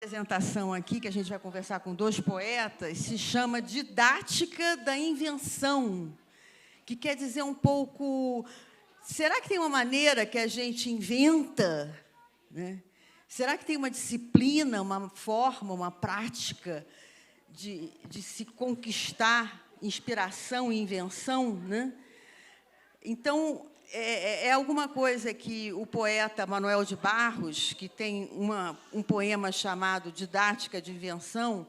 Apresentação aqui, que a gente vai conversar com dois poetas, se chama Didática da Invenção, que quer dizer um pouco... Será que tem uma maneira que a gente inventa, né? Será que tem uma disciplina, uma forma, uma prática de se conquistar inspiração e invenção, né? Então, é alguma coisa que o poeta Manuel de Barros, que tem um poema chamado Didática de Invenção,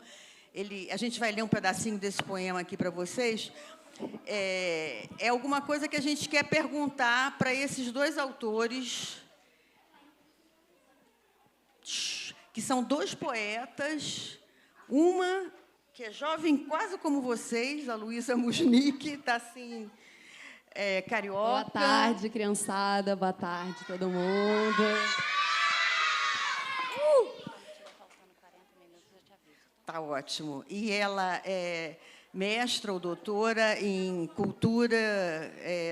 a gente vai ler um pedacinho desse poema aqui para vocês, é alguma coisa que a gente quer perguntar para esses dois autores, que são dois poetas, uma que é jovem quase como vocês, a Luísa Musnick, está assim... carioca. Boa tarde, criançada. Boa tarde, todo mundo. Tá ótimo. E ela é mestra ou doutora em cultura,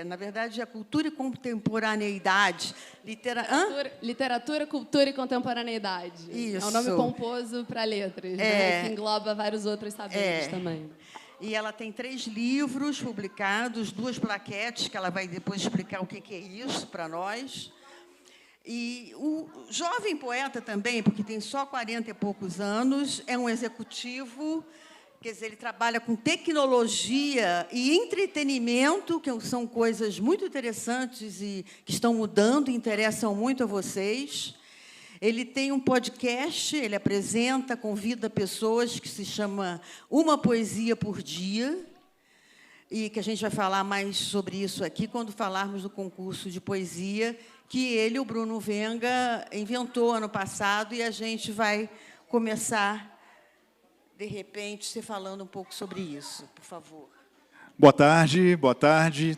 na verdade, é cultura e contemporaneidade. Literatura, cultura e contemporaneidade. Isso. É um nome pomposo para letras, né? Que engloba vários outros saberes também. E ela tem 3 livros publicados, 2 plaquetes, que ela vai depois explicar o que é isso para nós. E o jovem poeta também, porque tem só 40 e poucos anos, é um executivo, quer dizer, ele trabalha com tecnologia e entretenimento, que são coisas muito interessantes e que estão mudando e interessam muito a vocês. Ele tem um podcast, ele apresenta, convida pessoas, que se chama Uma Poesia por Dia, e que a gente vai falar mais sobre isso aqui quando falarmos do concurso de poesia, que ele, o Bruno Venga, inventou ano passado, e a gente vai começar, de repente, você falando um pouco sobre isso, por favor. Boa tarde, boa tarde.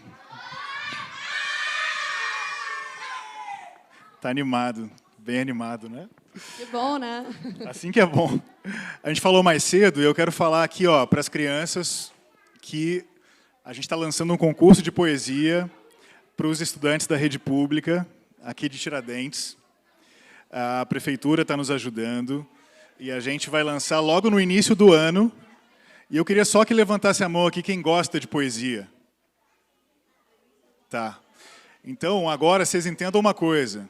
Está animado. Bem animado, né? Que bom, né? Assim que é bom. A gente falou mais cedo, e eu quero falar aqui para as crianças que a gente está lançando um concurso de poesia para os estudantes da rede pública, aqui de Tiradentes. A prefeitura está nos ajudando, e a gente vai lançar logo no início do ano. E eu queria só que levantasse a mão aqui quem gosta de poesia. Tá. Então, agora vocês entendam uma coisa.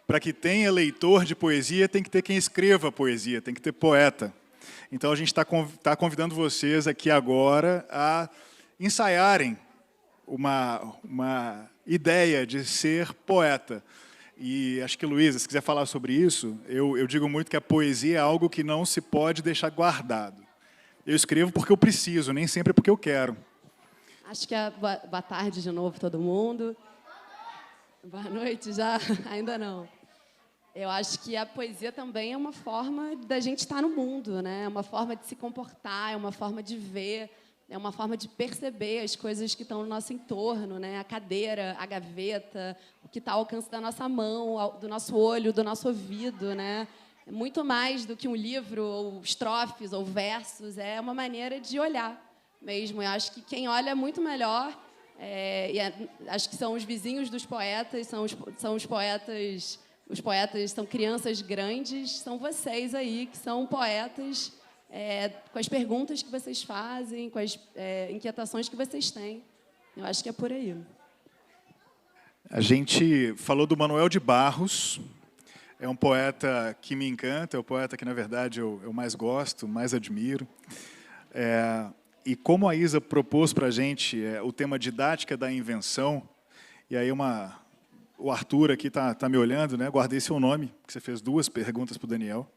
Para que tenha leitor de poesia, tem que ter quem escreva poesia, tem que ter poeta. Então, a gente está convidando vocês aqui agora a ensaiarem uma ideia de ser poeta. E acho que, Luísa, se quiser falar sobre isso, eu digo muito que a poesia é algo que não se pode deixar guardado. Eu escrevo porque eu preciso, nem sempre porque eu quero. Acho que boa tarde de novo, todo mundo. Boa noite já? Ainda não. Eu acho que a poesia também é uma forma da gente estar no mundo, né? É uma forma de se comportar, é uma forma de ver, é uma forma de perceber as coisas que estão no nosso entorno, né? A cadeira, a gaveta, o que está ao alcance da nossa mão, do nosso olho, do nosso ouvido, né? É muito mais do que um livro, ou estrofes, ou versos, é uma maneira de olhar mesmo. Eu acho que quem olha muito melhor, acho que são os vizinhos dos poetas, são os poetas... Os poetas são crianças grandes, são vocês aí, que são poetas, com as perguntas que vocês fazem, com as inquietações que vocês têm. Eu acho que é por aí. A gente falou do Manuel de Barros, é um poeta que me encanta, é o poeta que, na verdade, eu mais gosto, mais admiro. E como a Isa propôs para a gente o tema Didática da Invenção, e aí o Arthur aqui está me olhando, né? Guardei seu nome, porque você fez 2 perguntas para o Daniel.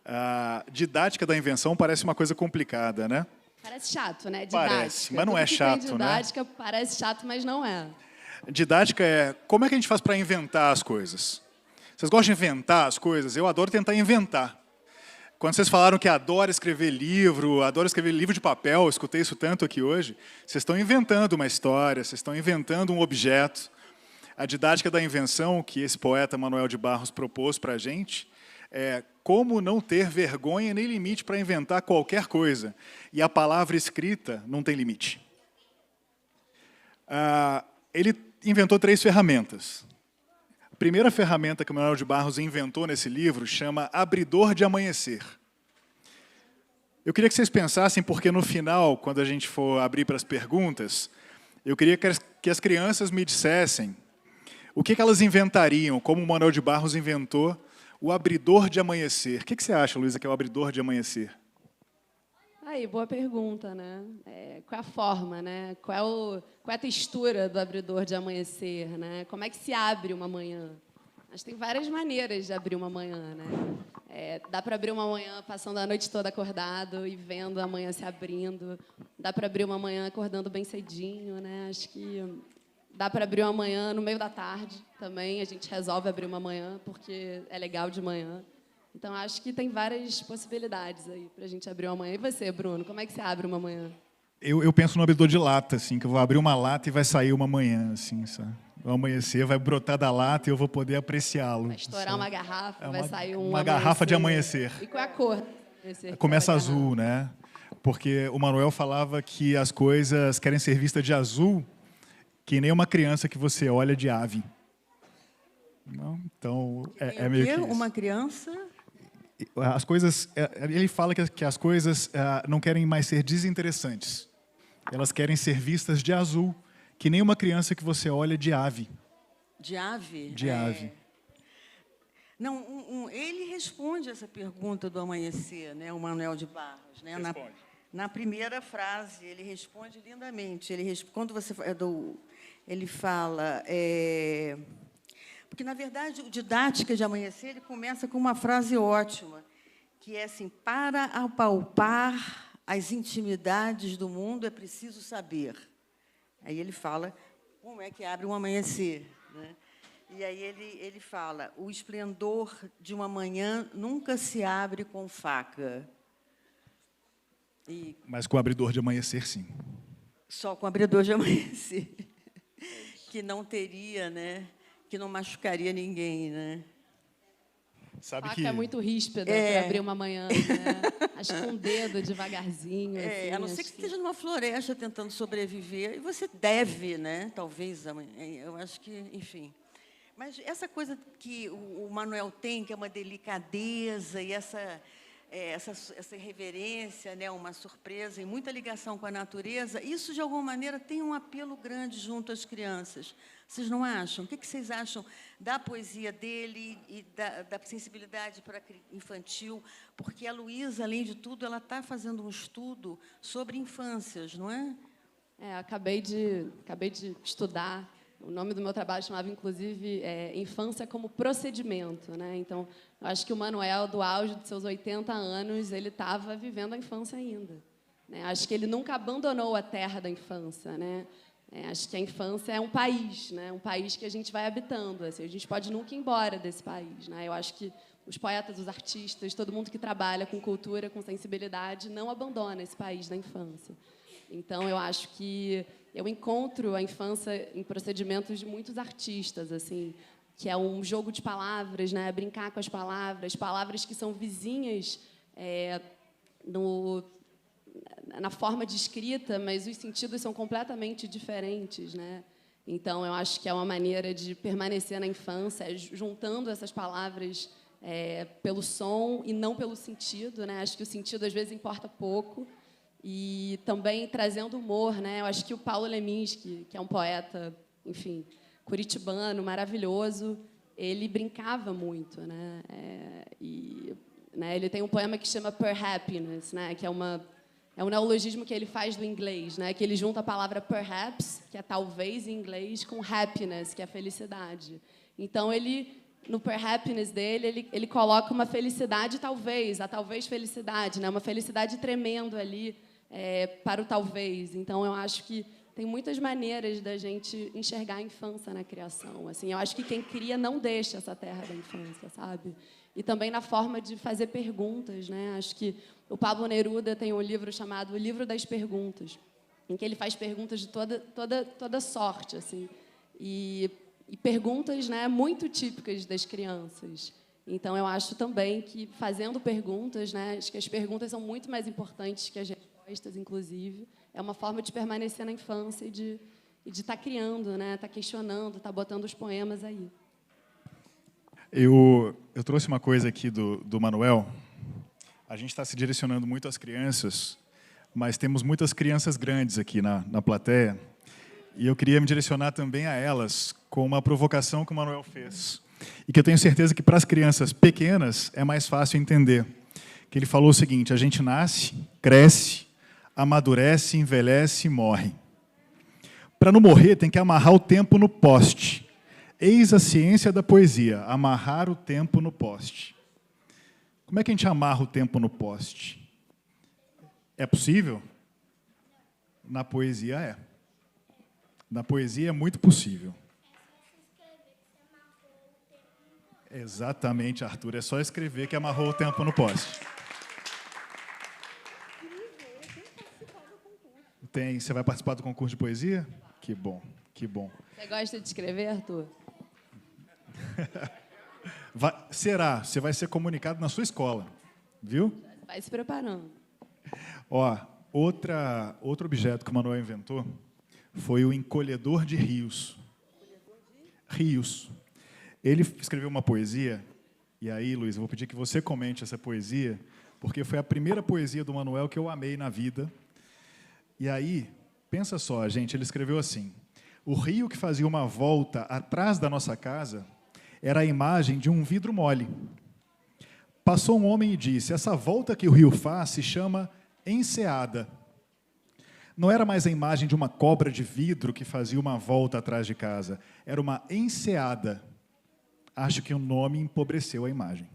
A didática da invenção parece uma coisa complicada, né? Parece chato, né? Didática. Parece, mas não é chato, né? Didática parece chato, mas não é. Didática como é que a gente faz para inventar as coisas? Vocês gostam de inventar as coisas? Eu adoro tentar inventar. Quando vocês falaram que adoro escrever livro de papel, eu escutei isso tanto aqui hoje, vocês estão inventando uma história, vocês estão inventando um objeto. A didática da invenção, que esse poeta Manuel de Barros propôs para a gente, é como não ter vergonha nem limite para inventar qualquer coisa. E a palavra escrita não tem limite. Ele inventou 3 ferramentas. primeira ferramenta que o Manuel de Barros inventou nesse livro chama abridor de amanhecer. Eu queria que vocês pensassem, porque no final, quando a gente for abrir para as perguntas, eu queria que as crianças me dissessem o que elas inventariam, como o Manuel de Barros inventou o abridor de amanhecer. O que você acha, Luísa, que é o abridor de amanhecer? Aí, boa pergunta, né? Qual é a forma, né? Qual é a textura do abridor de amanhecer, né? Como é que se abre uma manhã? Mas tem várias maneiras de abrir uma manhã, né? Dá para abrir uma manhã passando a noite toda acordado e vendo a manhã se abrindo. Dá para abrir uma manhã acordando bem cedinho, né? Acho que dá para abrir uma manhã no meio da tarde também. A gente resolve abrir uma manhã porque é legal de manhã. Então, acho que tem várias possibilidades aí para a gente abrir uma manhã. E você, Bruno, como é que você abre uma manhã? Eu penso no abridor de lata, assim, que eu vou abrir uma lata e vai sair uma manhã, assim, sabe? Vai amanhecer, vai brotar da lata e eu vou poder apreciá-lo. Vai estourar uma garrafa, vai sair uma garrafa de amanhecer. E qual é a cor? Começa azul, né? Porque o Manuel falava que as coisas querem ser vistas de azul, que nem uma criança que você olha de ave. Não? Então, é meio que isso. Uma criança... As coisas, ele fala que as coisas não querem mais ser desinteressantes. Elas querem ser vistas de azul, que nem uma criança que você olha de ave. De ave? De ave. Não, ele responde essa pergunta do amanhecer, né, o Manuel de Barros. Né, na primeira frase, ele responde lindamente. Quando você ele fala... Porque, na verdade, o Didática de Amanhecer ele começa com uma frase ótima, que é assim: para apalpar as intimidades do mundo é preciso saber. Aí ele fala como é que abre um amanhecer, né? E aí ele fala: o esplendor de uma manhã nunca se abre com faca. Mas com o abridor de amanhecer, sim. Só com o abridor de amanhecer. Que não teria, né? Que não machucaria ninguém, né? Sabe faca que é muito ríspida para abrir uma manhã, né? Acho que com o dedo, devagarzinho. Assim, a não ser que você esteja numa floresta tentando sobreviver, e você deve, né? Talvez, eu acho que, enfim. Mas essa coisa que o Manuel tem, que é uma delicadeza e essa irreverência, né, uma surpresa e muita ligação com a natureza, isso, de alguma maneira, tem um apelo grande junto às crianças. Vocês não acham? O que vocês acham da poesia dele e da sensibilidade para infantil? Porque a Luísa, além de tudo, ela está fazendo um estudo sobre infâncias, não é? Acabei de estudar. O nome do meu trabalho chamava, inclusive, Infância como Procedimento, né? Então, eu acho que o Manuel, do auge de seus 80 anos, ele estava vivendo a infância ainda, né? Acho que ele nunca abandonou a terra da infância, né? Acho que a infância é um país, né? Um país que a gente vai habitando. Assim, a gente pode nunca ir embora desse país, né? Eu acho que os poetas, os artistas, todo mundo que trabalha com cultura, com sensibilidade, não abandona esse país da infância. Então, eu acho que eu encontro a infância em procedimentos de muitos artistas, assim, que é um jogo de palavras, né? Brincar com as palavras que são vizinhas na forma de escrita, mas os sentidos são completamente diferentes, né? Então, eu acho que é uma maneira de permanecer na infância, juntando essas palavras pelo som e não pelo sentido, né? Acho que o sentido, às vezes, importa pouco. E também trazendo humor, né? Eu acho que o Paulo Leminski, que é um poeta, enfim, curitibano, maravilhoso, ele brincava muito, né? Ele tem um poema que chama Per Happiness, né? Que é um neologismo que ele faz do inglês, né? Que ele junta a palavra perhaps, que é talvez em inglês, com happiness, que é felicidade. Então, no Per Happiness dele, ele coloca uma felicidade talvez, a talvez felicidade, né? Uma felicidade tremendo ali, para o talvez. Então, eu acho que tem muitas maneiras da gente enxergar a infância na criação. Assim, eu acho que quem cria não deixa essa terra da infância, sabe? E também na forma de fazer perguntas, né? Acho que o Pablo Neruda tem um livro chamado O Livro das Perguntas, em que ele faz perguntas de toda sorte, assim, e perguntas, né, muito típicas das crianças. Então, eu acho também que, fazendo perguntas, né, acho que as perguntas são muito mais importantes que as respostas, inclusive. É uma forma de permanecer na infância e de estar criando, né, estar questionando, estar botando os poemas aí. Eu trouxe uma coisa aqui do Manuel. A gente está se direcionando muito às crianças, mas temos muitas crianças grandes aqui na plateia, e eu queria me direcionar também a elas com uma provocação que o Manuel fez, e que eu tenho certeza que para as crianças pequenas é mais fácil entender. Que ele falou o seguinte: a gente nasce, cresce, amadurece, envelhece e morre. Para não morrer, tem que amarrar o tempo no poste. Eis a ciência da poesia, amarrar o tempo no poste. Como é que a gente amarra o tempo no poste? É possível? Na poesia é. Na poesia é muito possível. Exatamente, Arthur. É só escrever que amarrou o tempo no poste. Você vai participar do concurso de poesia? Que bom, que bom. Você gosta de escrever, Arthur? Será? Você vai ser comunicado na sua escola, viu? Vai se preparando. Ó, outro objeto que o Manuel inventou foi o encolhedor de rios. Rios. Ele escreveu uma poesia, e aí, Luiz, eu vou pedir que você comente essa poesia, porque foi a primeira poesia do Manuel que eu amei na vida. E aí, pensa só, gente, ele escreveu assim: o rio que fazia uma volta atrás da nossa casa era a imagem de um vidro mole. Passou um homem e disse: essa volta que o rio faz se chama enseada. Não era mais a imagem de uma cobra de vidro que fazia uma volta atrás de casa, era uma enseada. Acho que o nome empobreceu a imagem.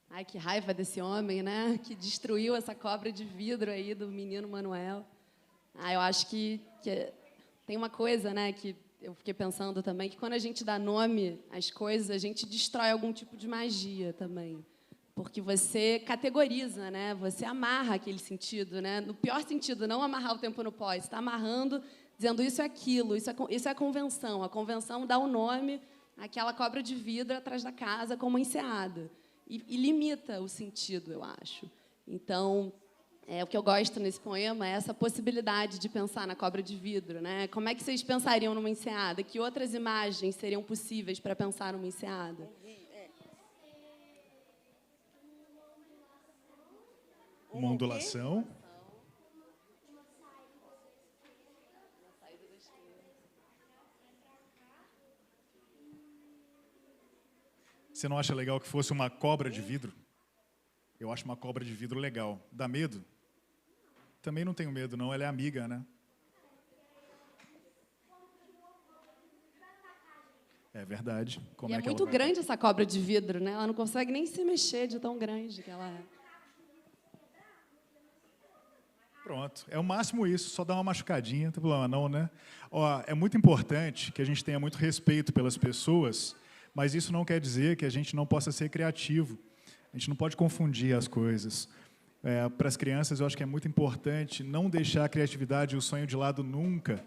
Ai, que raiva desse homem, né? Que destruiu essa cobra de vidro aí do menino Manuel. Eu acho que tem uma coisa, né, que eu fiquei pensando também, que quando a gente dá nome às coisas, a gente destrói algum tipo de magia também. Porque você categoriza, né? Você amarra aquele sentido, né? No pior sentido, não amarrar o tempo no pós. Você está amarrando, dizendo isso é aquilo, isso é a convenção. A convenção dá o nome àquela cobra de vidro atrás da casa como enseada. E limita o sentido, eu acho. Então, o que eu gosto nesse poema é essa possibilidade de pensar na cobra de vidro, né? Como é que vocês pensariam numa enseada? Que outras imagens seriam possíveis para pensar numa enseada? Uma ondulação. Você não acha legal que fosse uma cobra de vidro? Eu acho uma cobra de vidro legal. Dá medo? Também não tenho medo, não. Ela é amiga, né? É verdade. Como e é que muito grande essa cobra de vidro, né? Ela não consegue nem se mexer de tão grande que ela é. Pronto. É o máximo isso. Só dá uma machucadinha, não tem problema não, né? Ó, é muito importante que a gente tenha muito respeito pelas pessoas, mas isso não quer dizer que a gente não possa ser criativo. A gente não pode confundir as coisas. Para as crianças, eu acho que é muito importante não deixar a criatividade e o sonho de lado nunca,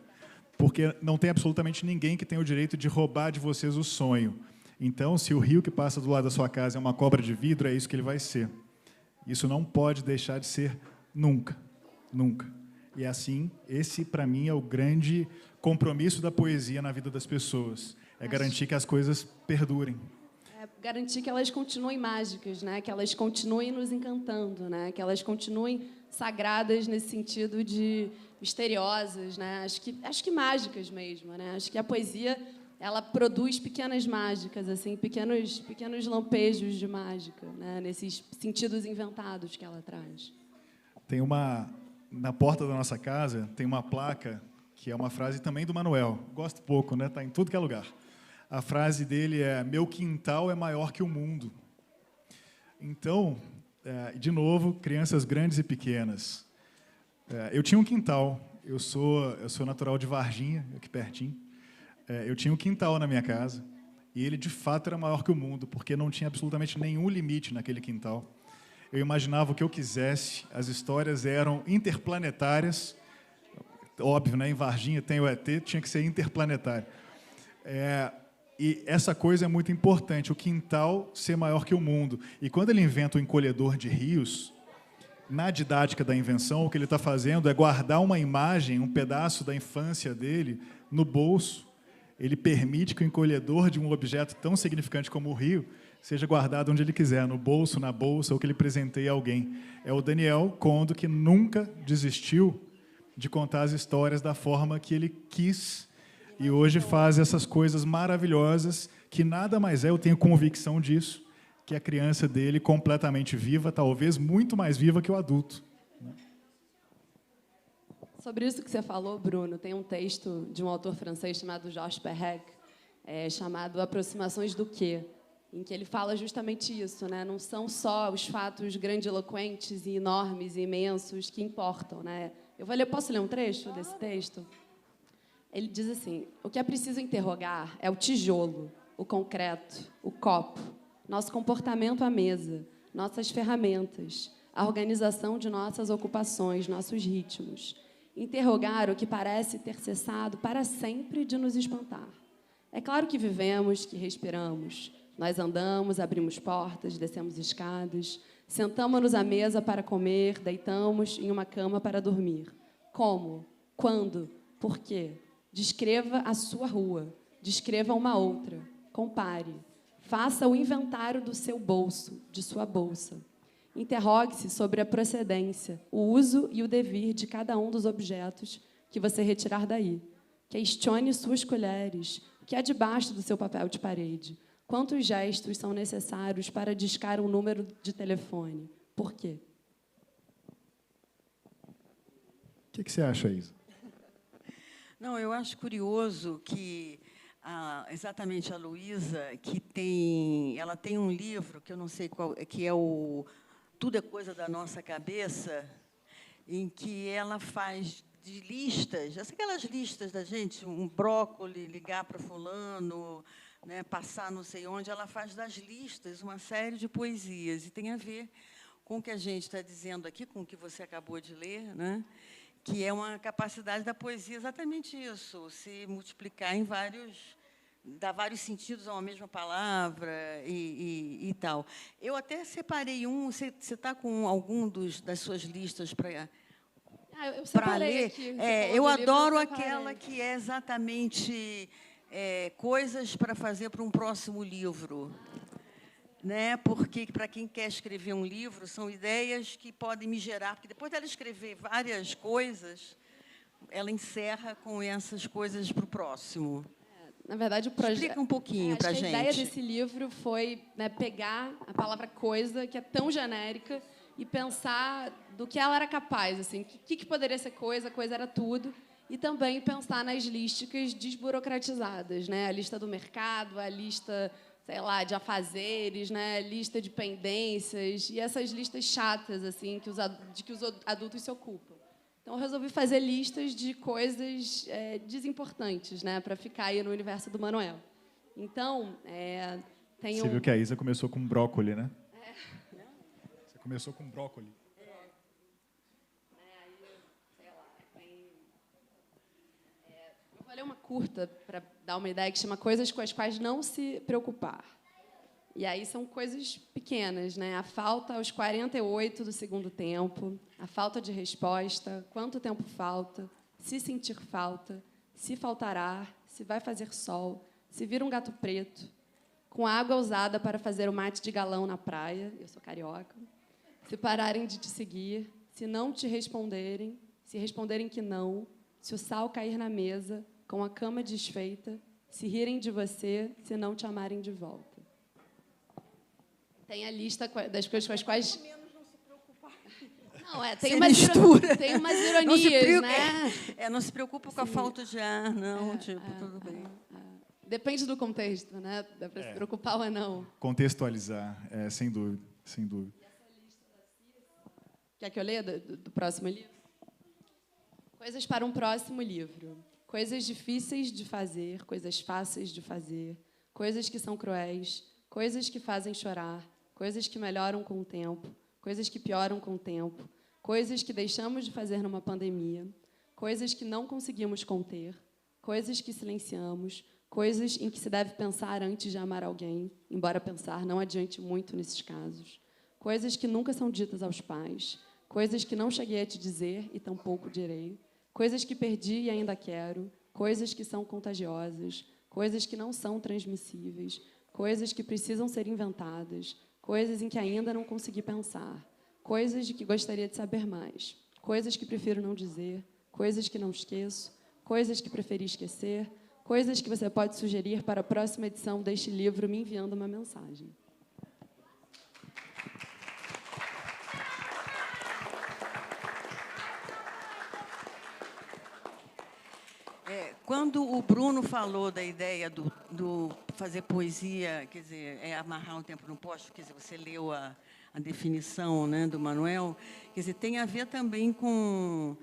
porque não tem absolutamente ninguém que tenha o direito de roubar de vocês o sonho. Então, se o rio que passa do lado da sua casa é uma cobra de vidro, é isso que ele vai ser. Isso não pode deixar de ser nunca. Nunca. E assim, esse, para mim, é o grande compromisso da poesia na vida das pessoas. É garantir que as coisas perdurem. Garantir que elas continuem mágicas, né? Que elas continuem nos encantando, né? Que elas continuem sagradas nesse sentido de misteriosas, né? Acho que mágicas mesmo, né? Acho que a poesia, ela produz pequenas mágicas, assim, pequenos lampejos de mágica, né? Nesses sentidos inventados que ela traz. Na porta da nossa casa tem uma placa que é uma frase também do Manuel. Gosto pouco, né? Tá em tudo que é lugar. A frase dele é: meu quintal é maior que o mundo. Então, de novo, crianças grandes e pequenas. Eu tinha um quintal. Eu sou natural de Varginha, aqui pertinho. Eu tinha um quintal na minha casa. E ele, de fato, era maior que o mundo, porque não tinha absolutamente nenhum limite naquele quintal. Eu imaginava o que eu quisesse. As histórias eram interplanetárias. Óbvio, né? Em Varginha tem o ET, tinha que ser interplanetário. E essa coisa é muito importante, o quintal ser maior que o mundo. E quando ele inventa o encolhedor de rios, na didática da invenção, o que ele está fazendo é guardar uma imagem, um pedaço da infância dele, no bolso, ele permite que o encolhedor de um objeto tão significante como o rio seja guardado onde ele quiser, no bolso, na bolsa, ou que ele presenteie a alguém. É o Daniel Condo que nunca desistiu de contar as histórias da forma que ele quis e hoje faz essas coisas maravilhosas que nada mais é, eu tenho convicção disso, que a criança dele completamente viva, talvez muito mais viva que o adulto. Sobre isso que você falou, Bruno, tem um texto de um autor francês chamado Georges Perec, chamado Aproximações do Quê?, em que ele fala justamente isso, né? Não são só os fatos grandiloquentes e enormes e imensos que importam, né? Posso ler um trecho desse texto? Ele diz assim: o que é preciso interrogar é o tijolo, o concreto, o copo, nosso comportamento à mesa, nossas ferramentas, a organização de nossas ocupações, nossos ritmos. Interrogar o que parece ter cessado para sempre de nos espantar. É claro que vivemos, que respiramos. Nós andamos, abrimos portas, descemos escadas, sentamos-nos à mesa para comer, deitamos em uma cama para dormir. Como? Quando? Por quê? Descreva a sua rua, descreva uma outra, compare. Faça o inventário do seu bolso, de sua bolsa. Interrogue-se sobre a procedência, o uso e o devir de cada um dos objetos que você retirar daí. Questione suas colheres, o que há debaixo do seu papel de parede. Quantos gestos são necessários para discar um número de telefone? Por quê? O que você acha, Isa? Não, eu acho curioso que exatamente a Luísa, ela tem um livro que eu não sei qual, que é o Tudo é Coisa da Nossa Cabeça, em que ela faz de listas, aquelas listas da gente, um brócoli, ligar para fulano, né, passar não sei onde, ela faz das listas uma série de poesias, e tem a ver com o que a gente está dizendo aqui, com o que você acabou de ler, né, que é uma capacidade da poesia exatamente isso, se multiplicar em dar vários sentidos a uma mesma palavra e tal. Eu até separei você está com algum das suas listas para ler? Aqui, eu adoro aquela que é exatamente coisas para fazer para um próximo livro. Né? Porque, para quem quer escrever um livro, são ideias que podem me gerar, porque depois dela escrever várias coisas, ela encerra com essas coisas para o próximo. Na verdade, o projeto... Explica um pouquinho para a gente. A ideia desse livro foi, né, pegar a palavra coisa, que é tão genérica, e pensar do que ela era capaz. Assim, o que poderia ser coisa? Coisa era tudo. E também pensar nas lísticas desburocratizadas, né? A lista do mercado, a lista, sei lá, de afazeres, né? Lista de pendências e essas listas chatas, assim, de que os adultos se ocupam. Então, eu resolvi fazer listas de coisas desimportantes, né, para ficar aí no universo do Manuel. Então, tem Você viu que a Isa começou com brócoli, né? Você começou com brócoli. Eu vou ler uma curta para dar uma ideia que chama Coisas com as quais não se preocupar. E aí são coisas pequenas, né? A falta aos 48 do segundo tempo, a falta de resposta, quanto tempo falta, se sentir falta, se faltará, se vai fazer sol, se vir um gato preto, com água usada para fazer o mate de galão na praia, eu sou carioca, se pararem de te seguir, se não te responderem, se responderem que não, se o sal cair na mesa, com a cama desfeita, se rirem de você, se não te amarem de volta. Tem a lista das coisas com as quais... Não, tem umas ironias, né? Não se preocupa com a falta de ar, não, tudo bem. Depende do contexto, né? Dá para se preocupar ou não. Contextualizar, sem dúvida, sem dúvida. Quer que eu leia do próximo livro? Coisas para um próximo livro. Coisas difíceis de fazer, coisas fáceis de fazer, coisas que são cruéis, coisas que fazem chorar, coisas que melhoram com o tempo, coisas que pioram com o tempo, coisas que deixamos de fazer numa pandemia, coisas que não conseguimos conter, coisas que silenciamos, coisas em que se deve pensar antes de amar alguém, embora pensar não adiante muito nesses casos, coisas que nunca são ditas aos pais, coisas que não cheguei a te dizer e tampouco direi, coisas que perdi e ainda quero, coisas que são contagiosas, coisas que não são transmissíveis, coisas que precisam ser inventadas, coisas em que ainda não consegui pensar, coisas de que gostaria de saber mais, coisas que prefiro não dizer, coisas que não esqueço, coisas que preferi esquecer, coisas que você pode sugerir para a próxima edição deste livro me enviando uma mensagem. Quando o Bruno falou da ideia do fazer poesia, quer dizer, amarrar um tempo no poste, quer dizer, você leu a definição, né, do Manuel, quer dizer, tem a ver também com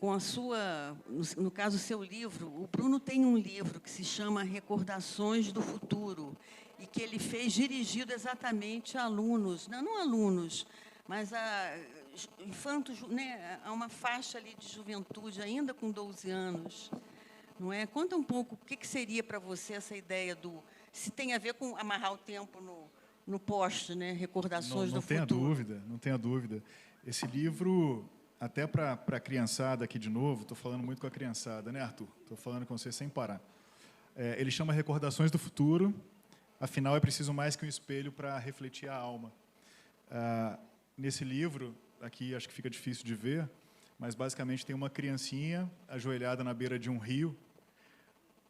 a sua, no caso, o seu livro. O Bruno tem um livro que se chama Recordações do Futuro, e que ele fez dirigido exatamente a alunos, não alunos, mas a infantos, né, a uma faixa ali de juventude, ainda com 12 anos. Não é? Conta um pouco o que seria para você essa ideia se tem a ver com amarrar o tempo no poste, né? Recordações do futuro. Não tenha dúvida. Esse livro, até para a criançada aqui de novo, estou falando muito com a criançada, né, Arthur? Estou falando com você sem parar. Ele chama Recordações do Futuro, afinal é preciso mais que um espelho para refletir a alma. Nesse livro, aqui acho que fica difícil de ver, mas basicamente tem uma criancinha ajoelhada na beira de um rio,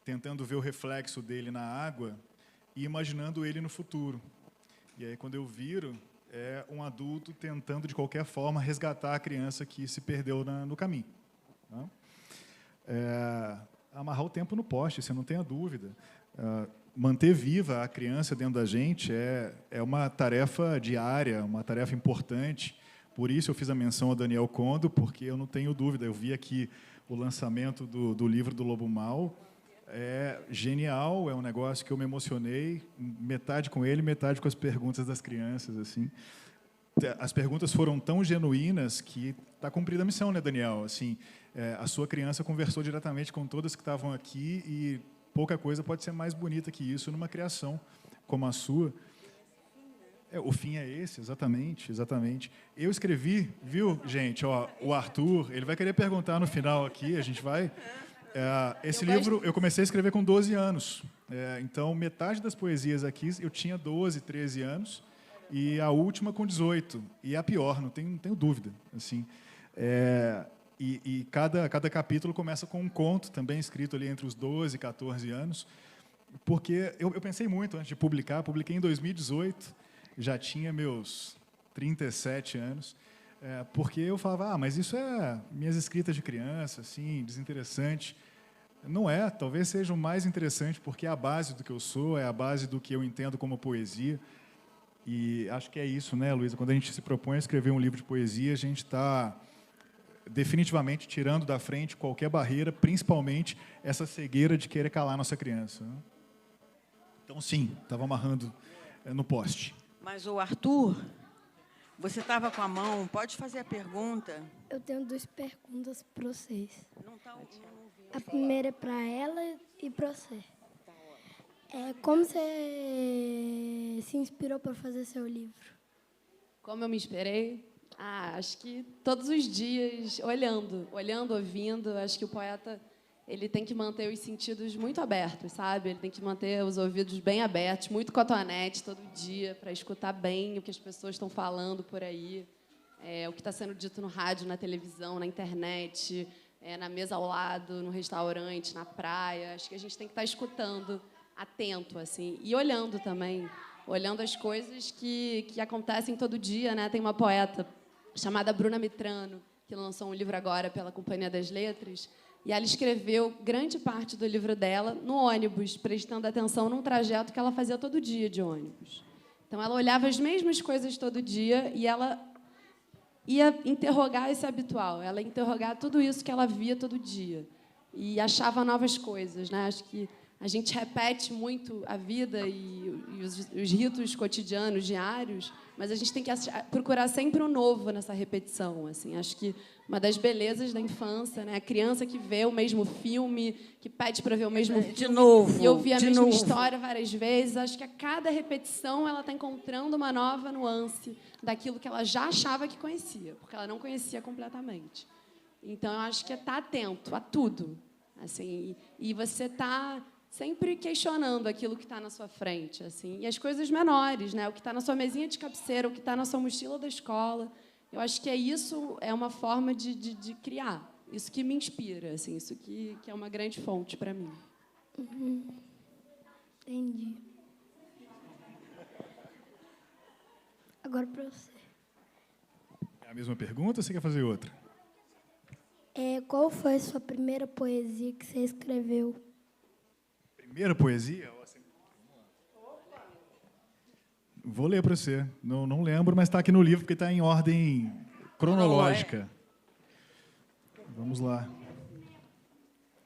tentando ver o reflexo dele na água e imaginando ele no futuro. E aí, quando eu viro, é um adulto tentando, de qualquer forma, resgatar a criança que se perdeu no caminho. Tá? Amarrar o tempo no poste, você não tenha dúvida. Manter viva a criança dentro da gente é uma tarefa diária, uma tarefa importante. Por isso eu fiz a menção a Daniel Condo, porque eu não tenho dúvida. Eu vi aqui o lançamento do livro do Lobo Mau. É genial, é um negócio que eu me emocionei, metade com ele, metade com as perguntas das crianças. Assim. As perguntas foram tão genuínas que está cumprida a missão, né, Daniel? Assim, a sua criança conversou diretamente com todas que estavam aqui e pouca coisa pode ser mais bonita que isso numa criação como a sua. O fim é esse, exatamente, exatamente. Eu escrevi, viu, gente? Ó, o Arthur, ele vai querer perguntar no final aqui, a gente vai... esse livro eu comecei a escrever com 12 anos. Então, metade das poesias aqui eu tinha 12, 13 anos, e a última com 18. E a pior, não tenho dúvida. Assim, cada capítulo começa com um conto, também escrito ali entre os 12 e 14 anos, porque eu pensei muito antes de publicar. Publiquei em 2018, já tinha meus 37 anos, porque eu falava, mas isso é minhas escritas de criança, assim, desinteressante. Não é, talvez seja o mais interessante, porque é a base do que eu sou, é a base do que eu entendo como poesia. E acho que é isso, né, Luísa? Quando a gente se propõe a escrever um livro de poesia, a gente está definitivamente tirando da frente qualquer barreira, principalmente essa cegueira de querer calar nossa criança. Né? Então, sim, estava amarrando no poste. Mas, o Arthur, você estava com a mão, pode fazer a pergunta? Eu tenho 2 perguntas para vocês. Não tá, a primeira é para ela e para você. Como você se inspirou para fazer seu livro? Como eu me inspirei? Acho que todos os dias, olhando, ouvindo. Acho que o poeta ele tem que manter os sentidos muito abertos, sabe? Ele tem que manter os ouvidos bem abertos, muito cotonete todo dia, para escutar bem o que as pessoas estão falando por aí, o que está sendo dito no rádio, na televisão, na internet, na mesa ao lado, no restaurante, na praia. Acho que a gente tem que estar escutando, atento, assim, e olhando também, olhando as coisas que acontecem todo dia, né? Tem uma poeta chamada Bruna Mitrano, que lançou um livro agora pela Companhia das Letras, e ela escreveu grande parte do livro dela no ônibus, prestando atenção num trajeto que ela fazia todo dia de ônibus. Então, ela olhava as mesmas coisas todo dia e ela ia interrogar esse habitual, ela ia interrogar tudo isso que ela via todo dia e achava novas coisas, né? Acho que a gente repete muito a vida e os ritos cotidianos, diários, mas a gente tem que procurar sempre o novo nessa repetição. Assim. Acho que uma das belezas da infância, né? A criança que vê o mesmo filme, que pede para ver o mesmo filme, de novo, e ouvir a mesma história várias vezes. Acho que a cada repetição ela está encontrando uma nova nuance daquilo que ela já achava que conhecia, porque ela não conhecia completamente. Então, eu acho que é estar atento a tudo. Assim, e você está sempre questionando aquilo que está na sua frente, assim, e as coisas menores, né? O que está na sua mesinha de cabeceira, o que está na sua mochila da escola. Eu acho que isso é uma forma de criar. Isso que me inspira, assim, isso que é uma grande fonte para mim. Entendi. Agora para você. É a mesma pergunta ou você quer fazer outra? Qual foi a sua primeira poesia que você escreveu? Primeira poesia? Vou ler para você. Não lembro, mas está aqui no livro, porque está em ordem cronológica. Vamos lá.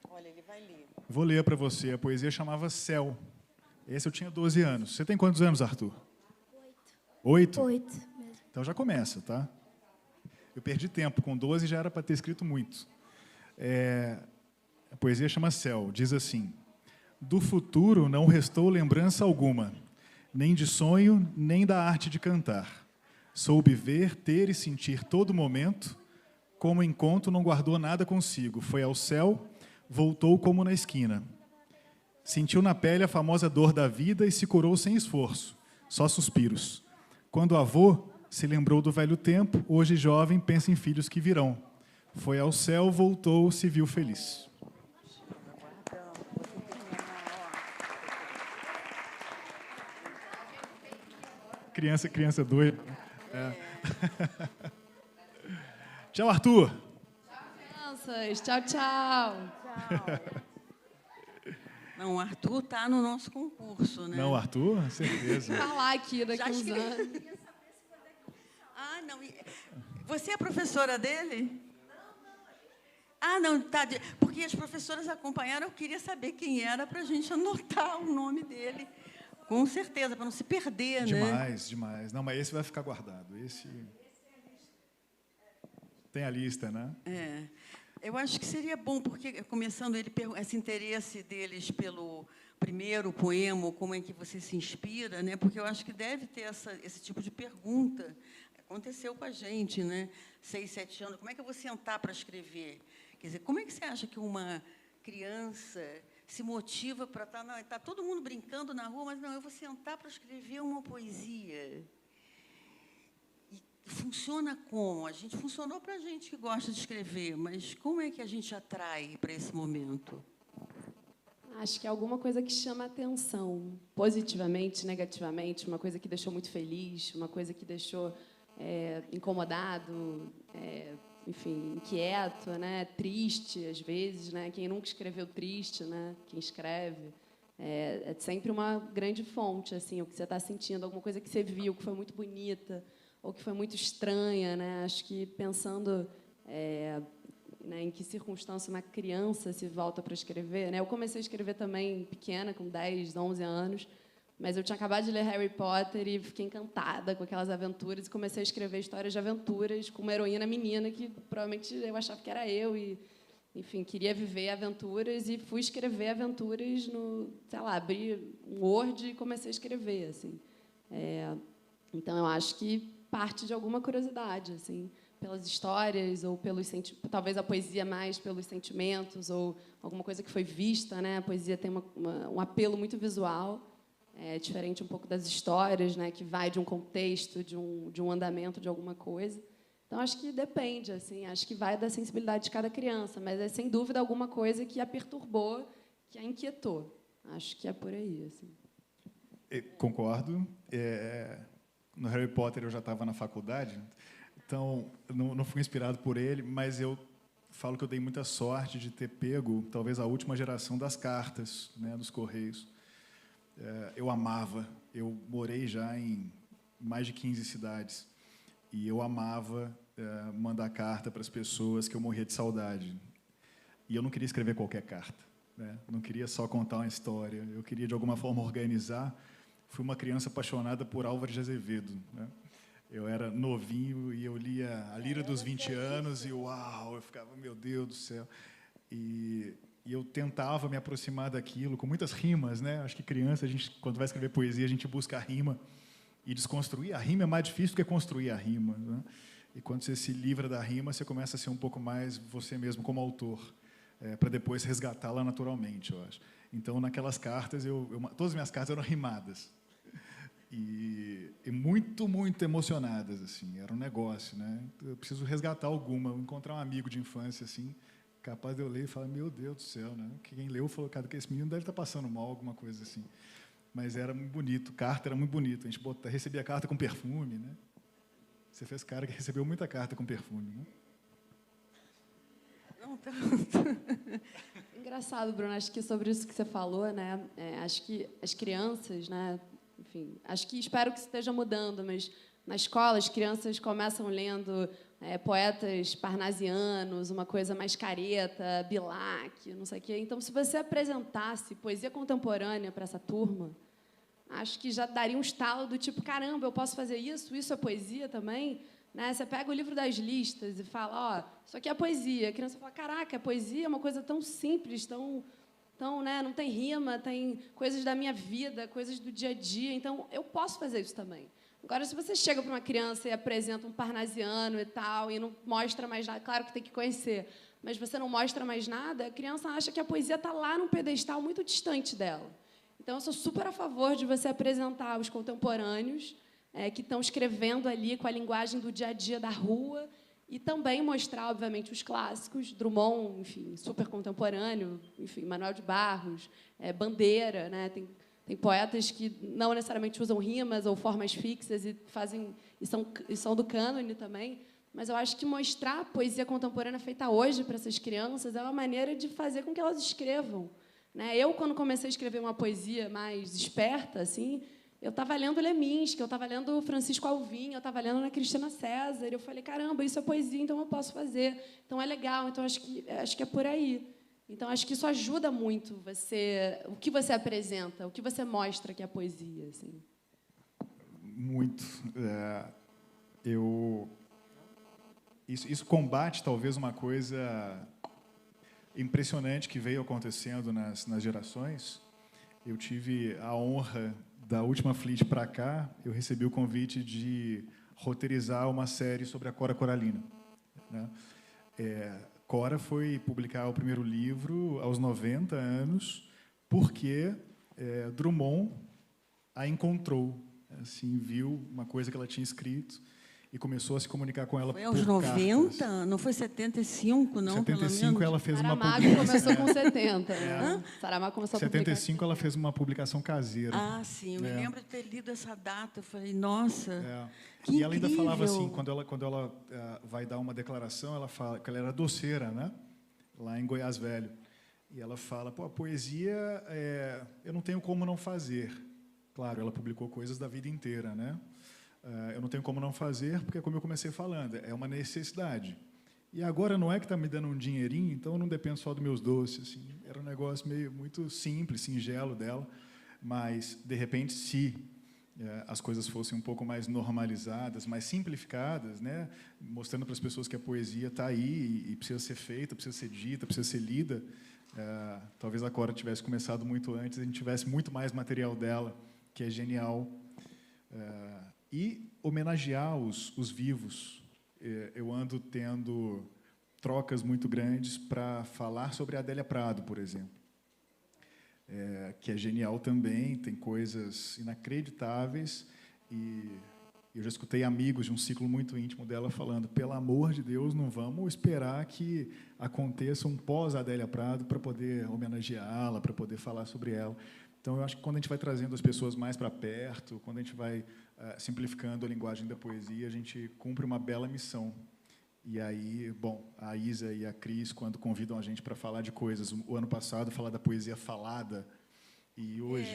Olha, ele vai ler. Vou ler para você. A poesia chamava Céu. Esse eu tinha 12 anos. Você tem quantos anos, Arthur? 8? 8 mesmo. Então já começa, tá? Eu perdi tempo. Com 12 já era para ter escrito muito. A poesia chama Céu. Diz assim: do futuro não restou lembrança alguma, nem de sonho, nem da arte de cantar. Soube ver, ter e sentir todo momento, como enquanto não guardou nada consigo. Foi ao céu, voltou como na esquina. Sentiu na pele a famosa dor da vida e se curou sem esforço, só suspiros. Quando avô se lembrou do velho tempo, hoje jovem pensa em filhos que virão. Foi ao céu, voltou, se viu feliz. Criança doida. Tchau, Arthur. Tchau, crianças. Tchau, tchau. Não, o Arthur está no nosso concurso, né? Não, Arthur, certeza. Falar aqui daqui Já uns escrevi. anos. Ah, não. Você é professora dele? Ah, não, tá. Porque as professoras acompanharam, eu queria saber quem era para a gente anotar o nome dele. Com certeza, para não se perder, né? Demais. Não, mas esse vai ficar guardado. Esse tem a lista, né? Eu acho que seria bom, porque, começando esse interesse deles pelo primeiro poema, como é que você se inspira, né? Porque eu acho que deve ter esse tipo de pergunta. Aconteceu com a gente, né? 6, 7 anos. Como é que eu vou sentar para escrever? Quer dizer, como é que você acha que uma criança se motiva para estar... Não, está todo mundo brincando na rua, mas não, eu vou sentar para escrever uma poesia. E funciona como? Funcionou para a gente que gosta de escrever, mas como é que a gente atrai para esse momento? Acho que é alguma coisa que chama atenção, positivamente, negativamente, uma coisa que deixou muito feliz, uma coisa que deixou incomodado, enfim, inquieto, né? Triste, às vezes, né? Quem nunca escreveu triste, né? Quem escreve, é sempre uma grande fonte, assim, o que você está sentindo, alguma coisa que você viu que foi muito bonita ou que foi muito estranha, né? Acho que pensando né, em que circunstância uma criança se volta para escrever, né? Eu comecei a escrever também pequena, com 10, 11 anos, mas eu tinha acabado de ler Harry Potter e fiquei encantada com aquelas aventuras e comecei a escrever histórias de aventuras com uma heroína menina que provavelmente eu achava que era eu e, enfim, queria viver aventuras e fui escrever aventuras abri um Word e comecei a escrever, assim. Então eu acho que parte de alguma curiosidade, assim, pelas histórias ou talvez a poesia mais pelos sentimentos ou alguma coisa que foi vista, né? A poesia tem um apelo muito visual. Diferente um pouco das histórias, né, que vai de um contexto, de um andamento de alguma coisa. Então, acho que depende, assim, acho que vai da sensibilidade de cada criança, mas é, sem dúvida, alguma coisa que a perturbou, que a inquietou. Acho que é por aí. Assim. Concordo. No Harry Potter, eu já estava na faculdade, então não fui inspirado por ele, mas eu falo que eu dei muita sorte de ter pego, talvez, a última geração das cartas, né, dos Correios. Eu amava, eu morei já em mais de 15 cidades e eu amava mandar carta para as pessoas que eu morria de saudade. E eu não queria escrever qualquer carta, né? Não queria só contar uma história, eu queria, de alguma forma, organizar. Fui uma criança apaixonada por Álvares de Azevedo, né? Eu era novinho e eu lia A Lira dos 20 Anos e, uau, eu ficava, meu Deus do céu. E eu tentava me aproximar daquilo com muitas rimas, né? Acho que criança, quando vai escrever poesia, a gente busca a rima e desconstruir. A rima é mais difícil do que construir a rima, né? E quando você se livra da rima, você começa a ser um pouco mais você mesmo como autor. para depois resgatá-la naturalmente, eu acho. Então, naquelas cartas, todas as minhas cartas eram rimadas. E muito, muito emocionadas, assim. Era um negócio, né? Eu preciso resgatar alguma, encontrar um amigo de infância, assim, capaz de eu ler e falar, meu Deus do céu, né? Quem leu falou, cara, que esse menino deve estar passando mal, alguma coisa assim. Mas era muito bonito, carta era muito bonito. A gente recebia carta com perfume, né? Você fez cara que recebeu muita carta com perfume, né? Não tanto. Engraçado, Bruno, acho que sobre isso que você falou, né? Acho que as crianças, né? Enfim, acho que espero que isso esteja mudando, mas na escola as crianças começam lendo poetas parnasianos, uma coisa mais careta, Bilac, não sei o quê. Então, se você apresentasse poesia contemporânea para essa turma, acho que já daria um estalo do tipo, caramba, eu posso fazer isso? Isso é poesia também? Né? Você pega o livro das listas e fala, ó, isso aqui é poesia. A criança fala, caraca, a poesia é uma coisa tão simples, tão, né, não tem rima, tem coisas da minha vida, coisas do dia a dia, então eu posso fazer isso também. Agora, se você chega para uma criança e apresenta um parnasiano e tal, e não mostra mais nada, claro que tem que conhecer, mas você não mostra mais nada, a criança acha que a poesia está lá num pedestal muito distante dela. Então, eu sou super a favor de você apresentar os contemporâneos que estão escrevendo ali com a linguagem do dia a dia da rua e também mostrar, obviamente, os clássicos, Drummond, enfim, super contemporâneo, enfim, Manuel de Barros, Bandeira, né? Tem poetas que não necessariamente usam rimas ou formas fixas e são do cânone também, mas eu acho que mostrar a poesia contemporânea feita hoje para essas crianças é uma maneira de fazer com que elas escrevam. Né? Eu, quando comecei a escrever uma poesia mais esperta, assim, eu estava lendo Leminski, eu estava lendo Francisco Alvim, eu estava lendo Ana Cristina César, e eu falei, caramba, isso é poesia, então eu posso fazer, então é legal, então acho que é por aí. Então, acho que isso ajuda muito o que você apresenta, o que você mostra que é poesia. Assim. Muito. Isso combate, talvez, uma coisa impressionante que veio acontecendo nas gerações. Eu tive a honra, da última Fleet para cá, eu recebi o convite de roteirizar uma série sobre a Cora Coralina. Né? Cora foi publicar o primeiro livro aos 90 anos, porque Drummond a encontrou, assim, viu uma coisa que ela tinha escrito e começou a se comunicar com ela por cartas. Foi aos 90? Não foi 75, não, 75 ela fez uma Saramago publicação. começou com 70. Né? Saramago começou a publicar. 75 ela fez uma publicação caseira. Ah, sim, eu me lembro de ter lido essa data. Eu falei, nossa, que E ela ainda incrível. falava assim, quando ela vai dar uma declaração, ela fala que ela era doceira, né? Lá em Goiás Velho. E ela fala, pô, a poesia eu não tenho como não fazer. Claro, ela publicou coisas da vida inteira, né? Eu não tenho como não fazer, porque, como eu comecei falando, é uma necessidade. E agora não é que está me dando um dinheirinho, então eu não dependo só dos meus doces. Assim. Era um negócio muito simples, singelo dela, mas, de repente, se as coisas fossem um pouco mais normalizadas, mais simplificadas, né, mostrando para as pessoas que a poesia está aí e precisa ser feita, precisa ser dita, precisa ser lida, talvez a Cora tivesse começado muito antes, a gente tivesse muito mais material dela, que é genial. E homenagear os vivos. Eu ando tendo trocas muito grandes para falar sobre a Adélia Prado, por exemplo, que é genial também, tem coisas inacreditáveis, e eu já escutei amigos de um ciclo muito íntimo dela falando, pelo amor de Deus, não vamos esperar que aconteça um pós-Adélia Prado para poder homenageá-la, para poder falar sobre ela. Então, eu acho que quando a gente vai trazendo as pessoas mais para perto, quando a gente vai simplificando a linguagem da poesia, a gente cumpre uma bela missão. E aí, bom, a Isa e a Cris, quando convidam a gente para falar de coisas, o ano passado, falar da poesia falada, e hoje,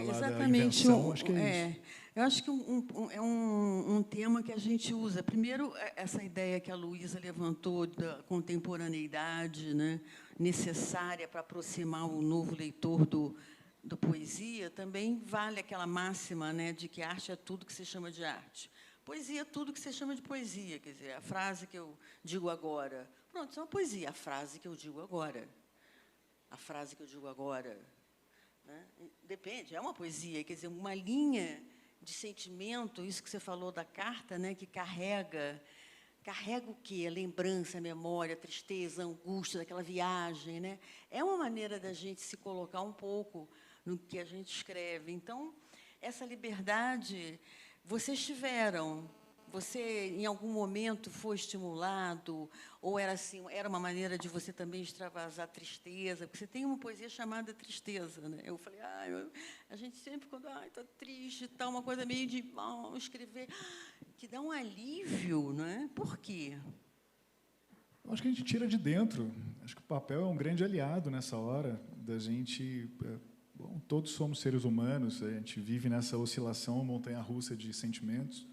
falar da invenção, acho que é isso. Eu acho que é um tema que a gente usa. Primeiro, essa ideia que a Luísa levantou da contemporaneidade, né, necessária para aproximar o novo leitor do poesia, também vale aquela máxima, né, de que arte é tudo que se chama de arte. Poesia é tudo que se chama de poesia, quer dizer, a frase que eu digo agora. Pronto, isso é uma poesia, a frase que eu digo agora. A frase que eu digo agora. Né? Depende, é uma poesia, quer dizer, uma linha de sentimento, isso que você falou da carta, né, que carrega, carrega o quê? A lembrança, a memória, a tristeza, a angústia daquela viagem, né? É uma maneira da gente se colocar um pouco no que a gente escreve. Então, essa liberdade vocês tiveram. Você, em algum momento, foi estimulado? Ou era assim, era uma maneira de você também extravasar tristeza? Porque você tem uma poesia chamada Tristeza, né? Eu falei, a gente sempre, quando está triste, está uma coisa meio de escrever, que dá um alívio, não é? Por quê? Eu acho que a gente tira de dentro. Acho que o papel é um grande aliado nessa hora da gente... Bom, todos somos seres humanos, a gente vive nessa oscilação montanha-russa de sentimentos.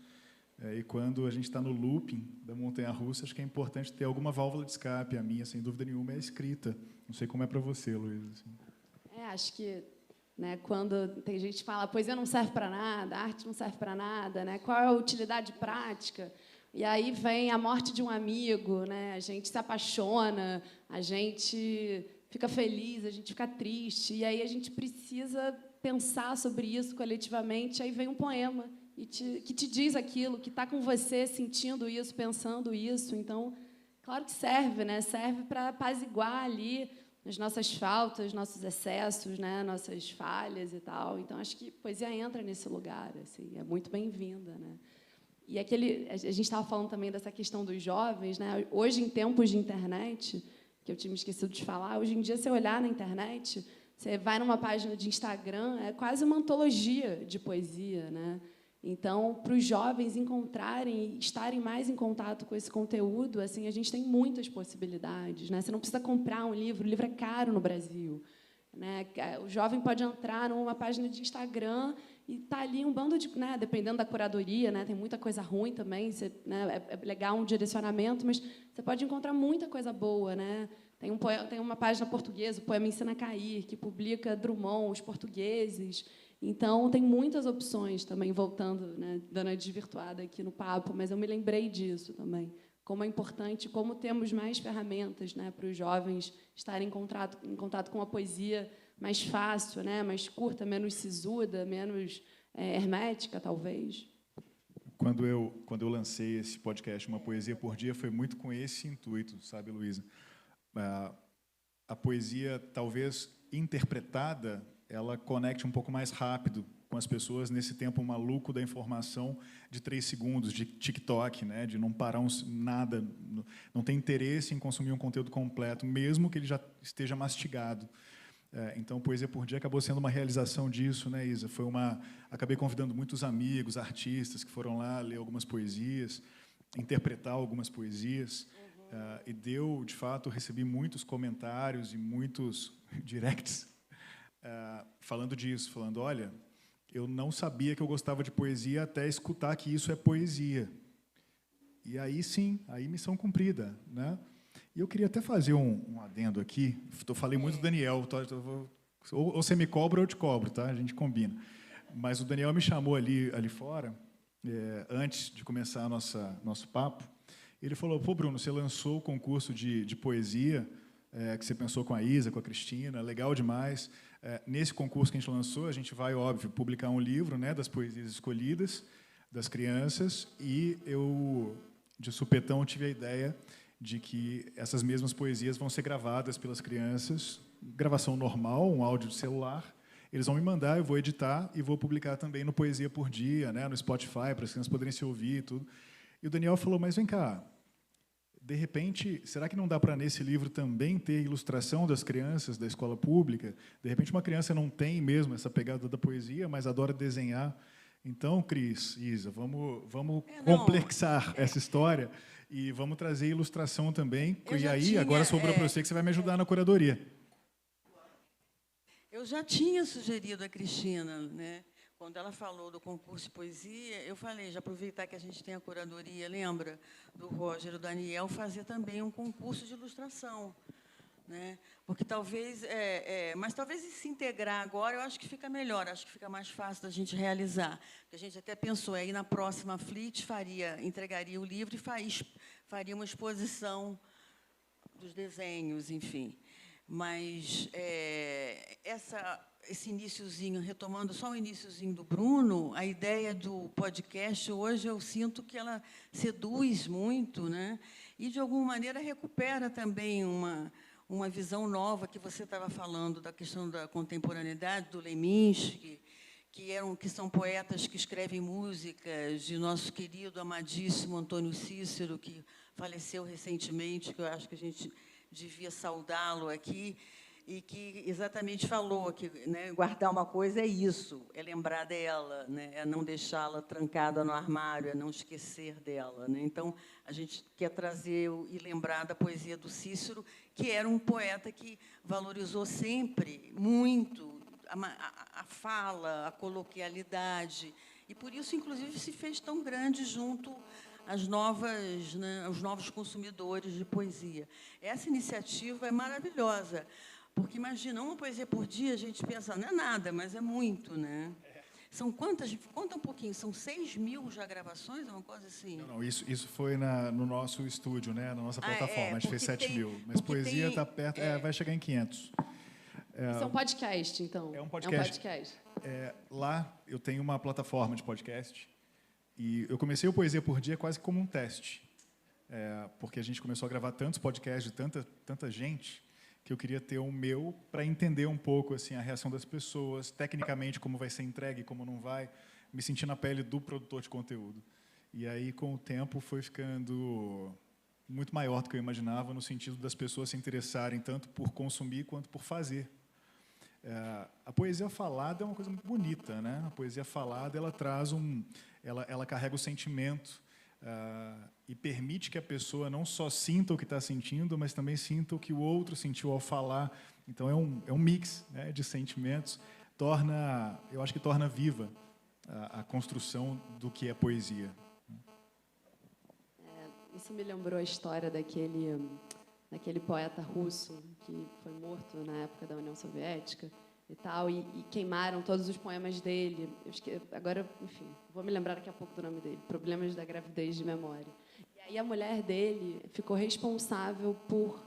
E quando a gente está no looping da montanha-russa, acho que é importante ter alguma válvula de escape. A minha, sem dúvida nenhuma, é a escrita. Não sei como é para você, Luísa. Assim. Acho que, né, quando tem gente que fala a poesia não serve para nada, a arte não serve para nada, né, qual é a utilidade prática? E aí vem a morte de um amigo, né, a gente se apaixona, a gente fica feliz, a gente fica triste, e aí a gente precisa pensar sobre isso coletivamente, aí vem um poema que te diz aquilo, que está com você sentindo isso, pensando isso. Então, claro que serve, né? Serve para apaziguar ali as nossas faltas, nossos excessos, né? Nossas falhas e tal. Então, acho que a poesia entra nesse lugar, assim, é muito bem-vinda, né? E a gente estava falando também dessa questão dos jovens, né? Hoje, em tempos de internet, que eu tinha me esquecido de falar, hoje em dia, se você olhar na internet, você vai numa página de Instagram, é quase uma antologia de poesia, né? Então, para os jovens encontrarem, estarem mais em contato com esse conteúdo, assim, a gente tem muitas possibilidades, né? Você não precisa comprar um livro, o livro é caro no Brasil, né? O jovem pode entrar numa página de Instagram e tá ali um bando de, né, dependendo da curadoria, né, tem muita coisa ruim também, né, é legal um direcionamento, mas você pode encontrar muita coisa boa, né? Tem uma página portuguesa, o Poema Ensina a Cair, que publica Drummond, os portugueses. Então, tem muitas opções também, voltando, né, dando a desvirtuada aqui no papo, mas eu me lembrei disso também, como é importante, como temos mais ferramentas, né, para os jovens estarem em contato com a poesia mais fácil, né, mais curta, menos sisuda, menos hermética, talvez. Quando eu lancei esse podcast, Uma Poesia por Dia, foi muito com esse intuito, sabe, Luísa? A poesia, talvez interpretada, ela conecte um pouco mais rápido com as pessoas nesse tempo maluco da informação de 3 segundos, de TikTok, né? De não parar nada, não ter interesse em consumir um conteúdo completo, mesmo que ele já esteja mastigado. Então, Poesia por Dia acabou sendo uma realização disso, né, Isa? Acabei convidando muitos amigos, artistas, que foram lá ler algumas poesias, interpretar algumas poesias, e deu, de fato, recebi muitos comentários e muitos directs falando disso, falando, olha, eu não sabia que eu gostava de poesia até escutar que isso é poesia. E aí, sim, aí missão cumprida, né? E eu queria até fazer um adendo aqui. Falei muito do Daniel. Ou você me cobra ou eu te cobro, tá? A gente combina. Mas o Daniel me chamou ali fora, antes de começar nosso papo. Ele falou, pô, Bruno, você lançou o concurso de poesia, que você pensou com a Isa, com a Cristina, legal demais. Nesse concurso que a gente lançou, a gente vai, óbvio, publicar um livro, né, das poesias escolhidas, das crianças, e eu, de supetão, tive a ideia de que essas mesmas poesias vão ser gravadas pelas crianças, gravação normal, um áudio de celular, eles vão me mandar, eu vou editar e vou publicar também no Poesia por Dia, né, no Spotify, para as crianças poderem se ouvir e tudo. E o Daniel falou, mas vem cá, de repente, será que não dá para, nesse livro, também ter ilustração das crianças da escola pública? De repente, uma criança não tem mesmo essa pegada da poesia, mas adora desenhar. Então, Cris, Isa, vamos complexar essa história e vamos trazer ilustração também. E aí, agora sobrou para você que você vai me ajudar na curadoria. Eu já tinha sugerido a Cristina, né? Quando ela falou do concurso de poesia, eu falei, já aproveitar que a gente tem a curadoria, lembra, do Roger e do Daniel, fazer também um concurso de ilustração, né? Porque talvez, mas talvez se integrar agora, eu acho que fica melhor, acho que fica mais fácil da gente realizar. Porque a gente até pensou, aí na próxima Flit entregaria o livro e faria uma exposição dos desenhos, enfim. Mas esse iniciozinho, retomando só o iniciozinho do Bruno, a ideia do podcast hoje eu sinto que ela seduz muito, né? E, de alguma maneira, recupera também uma visão nova que você estava falando, da questão da contemporaneidade, do Leminski, que são poetas que escrevem músicas, de nosso querido, amadíssimo Antônio Cícero, que faleceu recentemente, que eu acho que a gente devia saudá-lo aqui, e que exatamente falou que, né, guardar uma coisa é isso, é lembrar dela, né, é não deixá-la trancada no armário, é não esquecer dela, né? Então, a gente quer trazer e lembrar da poesia do Cícero, que era um poeta que valorizou sempre muito a fala, a coloquialidade, e, por isso, inclusive, se fez tão grande junto às novas, né, aos novos consumidores de poesia. Essa iniciativa é maravilhosa, porque, imagina, uma poesia por dia, a gente pensa, não é nada, mas é muito, né? São quantas? Conta um pouquinho, são 6.000 já gravações, é uma coisa assim? Não, isso foi no nosso estúdio, né, na nossa plataforma, a gente fez 7.000, mas poesia está perto, vai chegar em 500. Isso é um podcast, então? É um podcast. Lá eu tenho uma plataforma de podcast e eu comecei o Poesia por Dia quase como um teste, porque a gente começou a gravar tantos podcasts de tanta gente que eu queria ter o meu para entender um pouco assim a reação das pessoas, tecnicamente como vai ser entregue, como não vai, me sentir na pele do produtor de conteúdo. E aí, com o tempo, foi ficando muito maior do que eu imaginava, no sentido das pessoas se interessarem tanto por consumir quanto por fazer. A poesia falada é uma coisa muito bonita, né? A poesia falada ela traz ela carrega o sentimento e permite que a pessoa não só sinta o que está sentindo, mas também sinta o que o outro sentiu ao falar. Então é um mix, né, de sentimentos. Eu acho que torna viva a construção do que é poesia. Isso me lembrou a história daquele poeta russo que foi morto na época da União Soviética e tal, e queimaram todos os poemas dele. Agora, enfim, vou me lembrar daqui a pouco do nome dele, Problemas da Gravidez de Memória. E aí a mulher dele ficou responsável por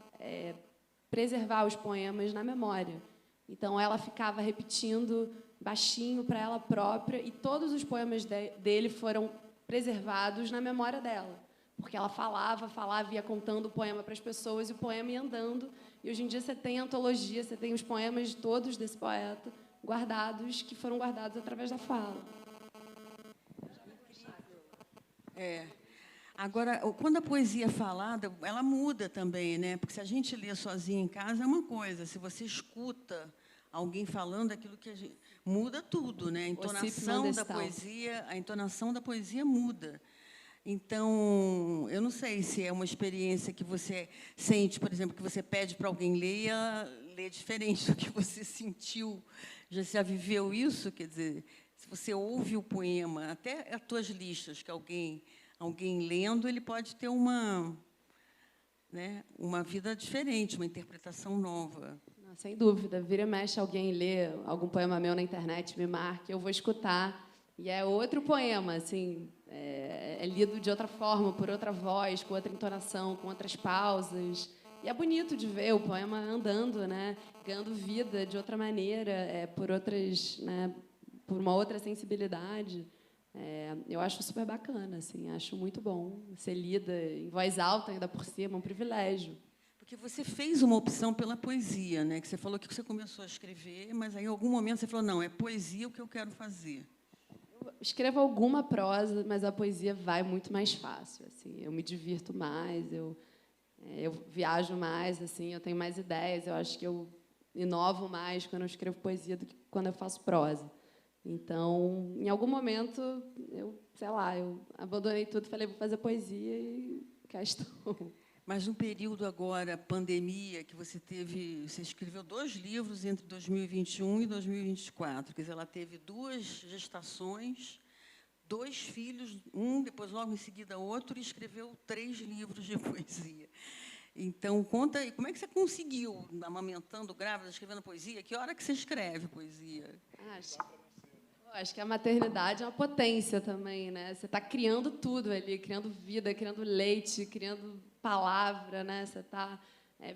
preservar os poemas na memória. Então, ela ficava repetindo baixinho para ela própria, e todos os poemas dele foram preservados na memória dela. Porque ela falava, ia contando o poema para as pessoas, e o poema ia andando. E, hoje em dia, você tem a antologia, você tem os poemas todos desse poeta guardados, que foram guardados através da fala. Agora, quando a poesia é falada, ela muda também, né? Porque se a gente lê sozinho em casa, é uma coisa. Se você escuta alguém falando, aquilo que a gente... muda tudo, né? A entonação da poesia muda. Então, eu não sei se é uma experiência que você sente, por exemplo, que você pede para alguém ler e ela lê diferente do que você sentiu. Já viveu isso? Quer dizer, se você ouve o poema, até as tuas listas, que alguém lendo, ele pode ter uma vida diferente, uma interpretação nova. Não, sem dúvida. Vira e mexe, alguém lê algum poema meu na internet, me marca, eu vou escutar. E é outro poema, assim, é lido de outra forma, por outra voz, com outra entonação, com outras pausas. E é bonito de ver o poema andando, né, ganhando vida de outra maneira, por uma outra sensibilidade. Eu acho super bacana, assim, acho muito bom ser lida em voz alta, ainda por cima, um privilégio. Porque você fez uma opção pela poesia, né? Que você falou que você começou a escrever, mas aí, em algum momento, você falou, não, é poesia o que eu quero fazer. Escrevo alguma prosa, mas a poesia vai muito mais fácil. Assim, eu me divirto mais, eu viajo mais, assim, eu tenho mais ideias. Eu acho que eu inovo mais quando eu escrevo poesia do que quando eu faço prosa. Então, em algum momento, eu abandonei tudo, falei, vou fazer poesia e cá estou. Mas no período agora, pandemia, que você escreveu 2 livros entre 2021 e 2024. Quer dizer, ela teve 2 gestações, 2 filhos, depois logo em seguida outro, e escreveu 3 livros de poesia. Então, conta aí, como é que você conseguiu, amamentando, grávida, escrevendo poesia? Que hora que você escreve poesia? Acho que a maternidade é uma potência também, né? Você está criando tudo ali, criando vida, criando leite, criando palavra, né? Você está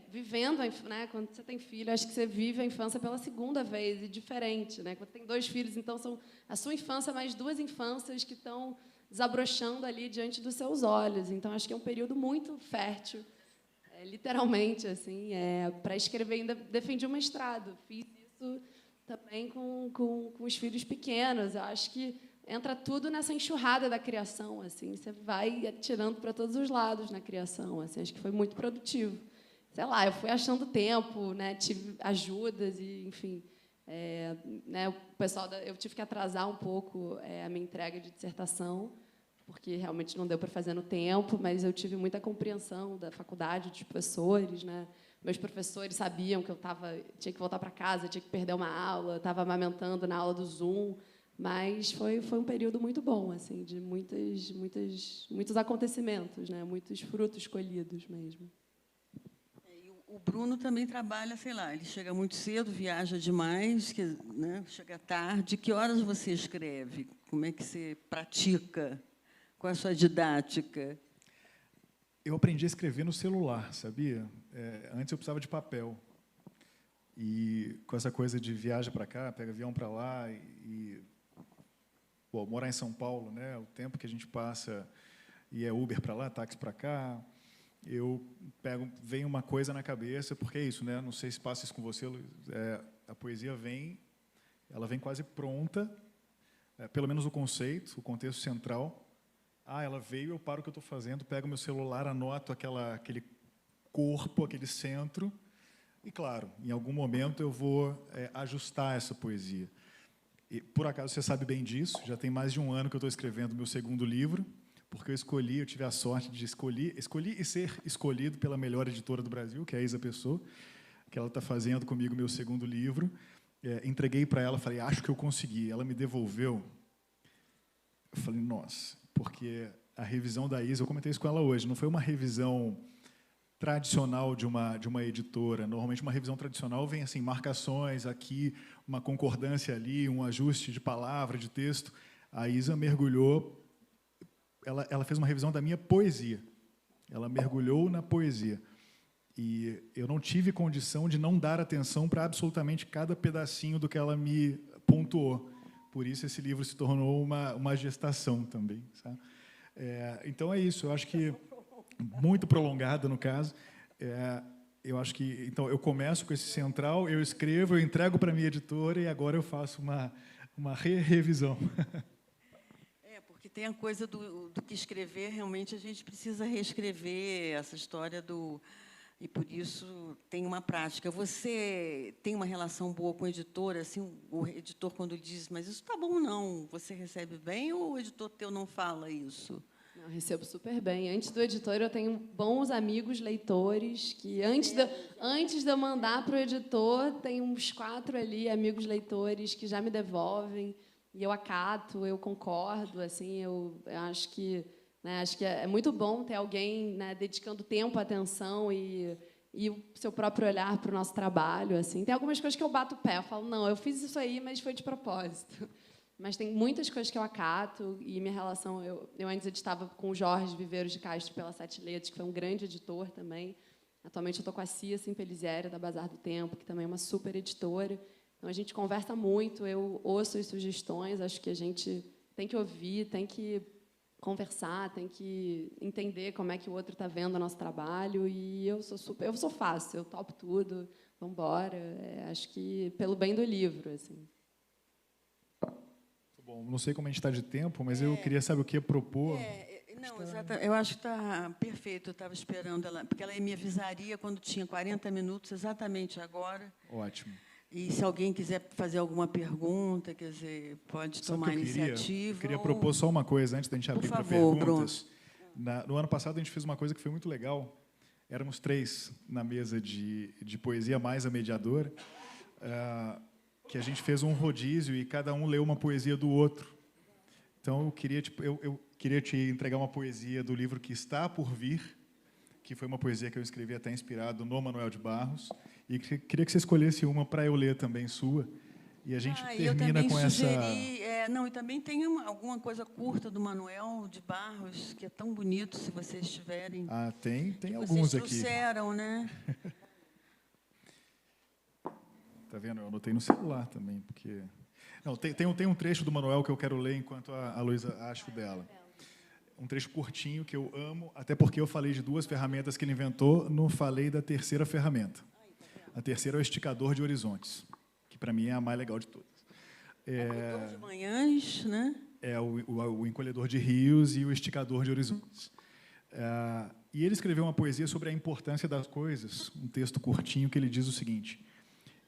vivendo, né, quando você tem filho, acho que você vive a infância pela segunda vez, e diferente. Né? Quando tem 2 filhos, então, são a sua infância mais 2 infâncias que estão desabrochando ali diante dos seus olhos. Então, acho que é um período muito fértil, literalmente, assim, para escrever. Ainda defendi o mestrado, fiz isso também com os filhos pequenos. Eu acho que entra tudo nessa enxurrada da criação, assim, você vai atirando para todos os lados na criação, assim, acho que foi muito produtivo. Sei lá, eu fui achando tempo, né, tive ajudas e, enfim, né, o pessoal eu tive que atrasar um pouco a minha entrega de dissertação, porque realmente não deu para fazer no tempo, mas eu tive muita compreensão da faculdade, dos professores, né? Meus professores sabiam que eu tinha que voltar para casa, tinha que perder uma aula, estava amamentando na aula do Zoom, mas foi um período muito bom, assim, de muitos acontecimentos, né? Muitos frutos colhidos mesmo. O Bruno também trabalha, sei lá, ele chega muito cedo, viaja demais, né, chega tarde. Que horas você escreve? Como é que você pratica? Qual é a sua didática? Eu aprendi a escrever no celular, sabia? Antes eu precisava de papel. E com essa coisa de viaja para cá, pega avião para lá Bom, morar em São Paulo, né? O tempo que a gente passa e é Uber para lá, táxi para cá, vem uma coisa na cabeça, porque é isso, né? Não sei se passa isso com você, Luiz. A poesia ela vem quase pronta, pelo menos o conceito, o contexto central. Ela veio, eu paro o que eu estou fazendo, pego o meu celular, anoto aquele corpo, aquele centro, e, claro, em algum momento eu vou ajustar essa poesia. E, por acaso, você sabe bem disso, já tem mais de 1 ano que eu estou escrevendo meu 2º livro, porque eu tive a sorte de escolhi e ser escolhido pela melhor editora do Brasil, que é a Isa Pessoa, que ela está fazendo comigo meu 2º livro. Entreguei para ela, falei, acho que eu consegui. Ela me devolveu. Eu falei, nossa, porque a revisão da Isa, eu comentei isso com ela hoje, não foi uma revisão tradicional de uma editora. Normalmente, uma revisão tradicional vem assim, marcações aqui, uma concordância ali, um ajuste de palavra, de texto. A Isa mergulhou, ela fez uma revisão da minha poesia. Ela mergulhou na poesia. E eu não tive condição de não dar atenção para absolutamente cada pedacinho do que ela me pontuou. Por isso, esse livro se tornou uma gestação também, sabe? Então, é isso. Eu acho que, muito prolongada, no caso, eu acho que... Então, eu começo com esse central, eu escrevo, eu entrego para a minha editora e agora eu faço uma revisão. Porque tem a coisa do que escrever, realmente, a gente precisa reescrever essa história do... E, por isso, tem uma prática. Você tem uma relação boa com o editor? Assim, o editor, quando diz, mas isso está bom, não, você recebe bem, ou o editor teu não fala isso? Eu recebo super bem. Antes do editor, eu tenho bons amigos leitores que, antes de eu mandar para o editor, tem uns 4 ali, amigos leitores, que já me devolvem, e eu acato, eu concordo. Assim, eu acho que... Acho que é muito bom ter alguém, né, dedicando tempo, atenção e o seu próprio olhar para o nosso trabalho. Assim. Tem algumas coisas que eu bato o pé, eu falo, não, eu fiz isso aí, mas foi de propósito. Mas tem muitas coisas que eu acato, e minha relação... Eu antes editava com o Jorge Viveiros de Castro pela 7 Letras, que foi um grande editor também. Atualmente eu estou com a Cia Simpelisieri, da Bazar do Tempo, que também é uma super editora. Então, a gente conversa muito, eu ouço as sugestões, acho que a gente tem que ouvir, tem que conversar, tem que entender como é que o outro está vendo o nosso trabalho, e eu sou fácil, eu topo tudo, vamos embora. Acho que pelo bem do livro, assim. Bom, não sei como a gente está de tempo, mas eu queria saber o que propor. Não, eu acho que está perfeito. Eu estava esperando ela, porque ela me avisaria quando tinha 40 minutos, exatamente agora. Ótimo. E se alguém quiser fazer alguma pergunta, quer dizer, pode tomar a iniciativa. Eu queria propor só uma coisa antes da gente abrir para perguntas. No ano passado, a gente fez uma coisa que foi muito legal. Éramos 3 na mesa de poesia, mais a mediadora, que a gente fez um rodízio e cada um leu uma poesia do outro. Então, eu queria te entregar uma poesia do livro que está por vir, que foi uma poesia que eu escrevi até inspirado no Manuel de Barros, e queria que você escolhesse uma para eu ler também, sua, E a gente eu termina também com sugeri, não, e também tem alguma coisa curta do Manuel de Barros, que é tão bonito, se vocês tiverem. Tem que alguns vocês aqui. trouxeram, né? Tá vendo? Eu anotei no celular também, porque... Não, tem um trecho do Manuel que eu quero ler enquanto a Luísa acha o dela. Um trecho curtinho que eu amo, até porque eu falei de 2 ferramentas que ele inventou, não falei da terceira ferramenta. A terceira é o esticador de horizontes, que para mim é a mais legal de todas. Agricultor de manhãs, né? É o encolhedor de rios e o esticador de horizontes. E ele escreveu uma poesia sobre a importância das coisas, um texto curtinho que ele diz o seguinte,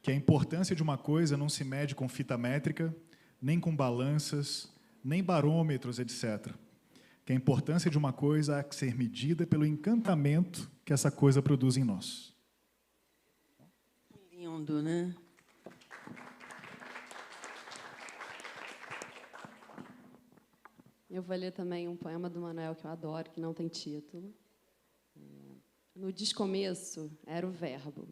que a importância de uma coisa não se mede com fita métrica, nem com balanças, nem barômetros, etc. Que a importância de uma coisa há que ser medida pelo encantamento que essa coisa produz em nós. Que lindo, né? Eu vou ler também um poema do Manuel que eu adoro, que não tem título. No descomeço era o verbo.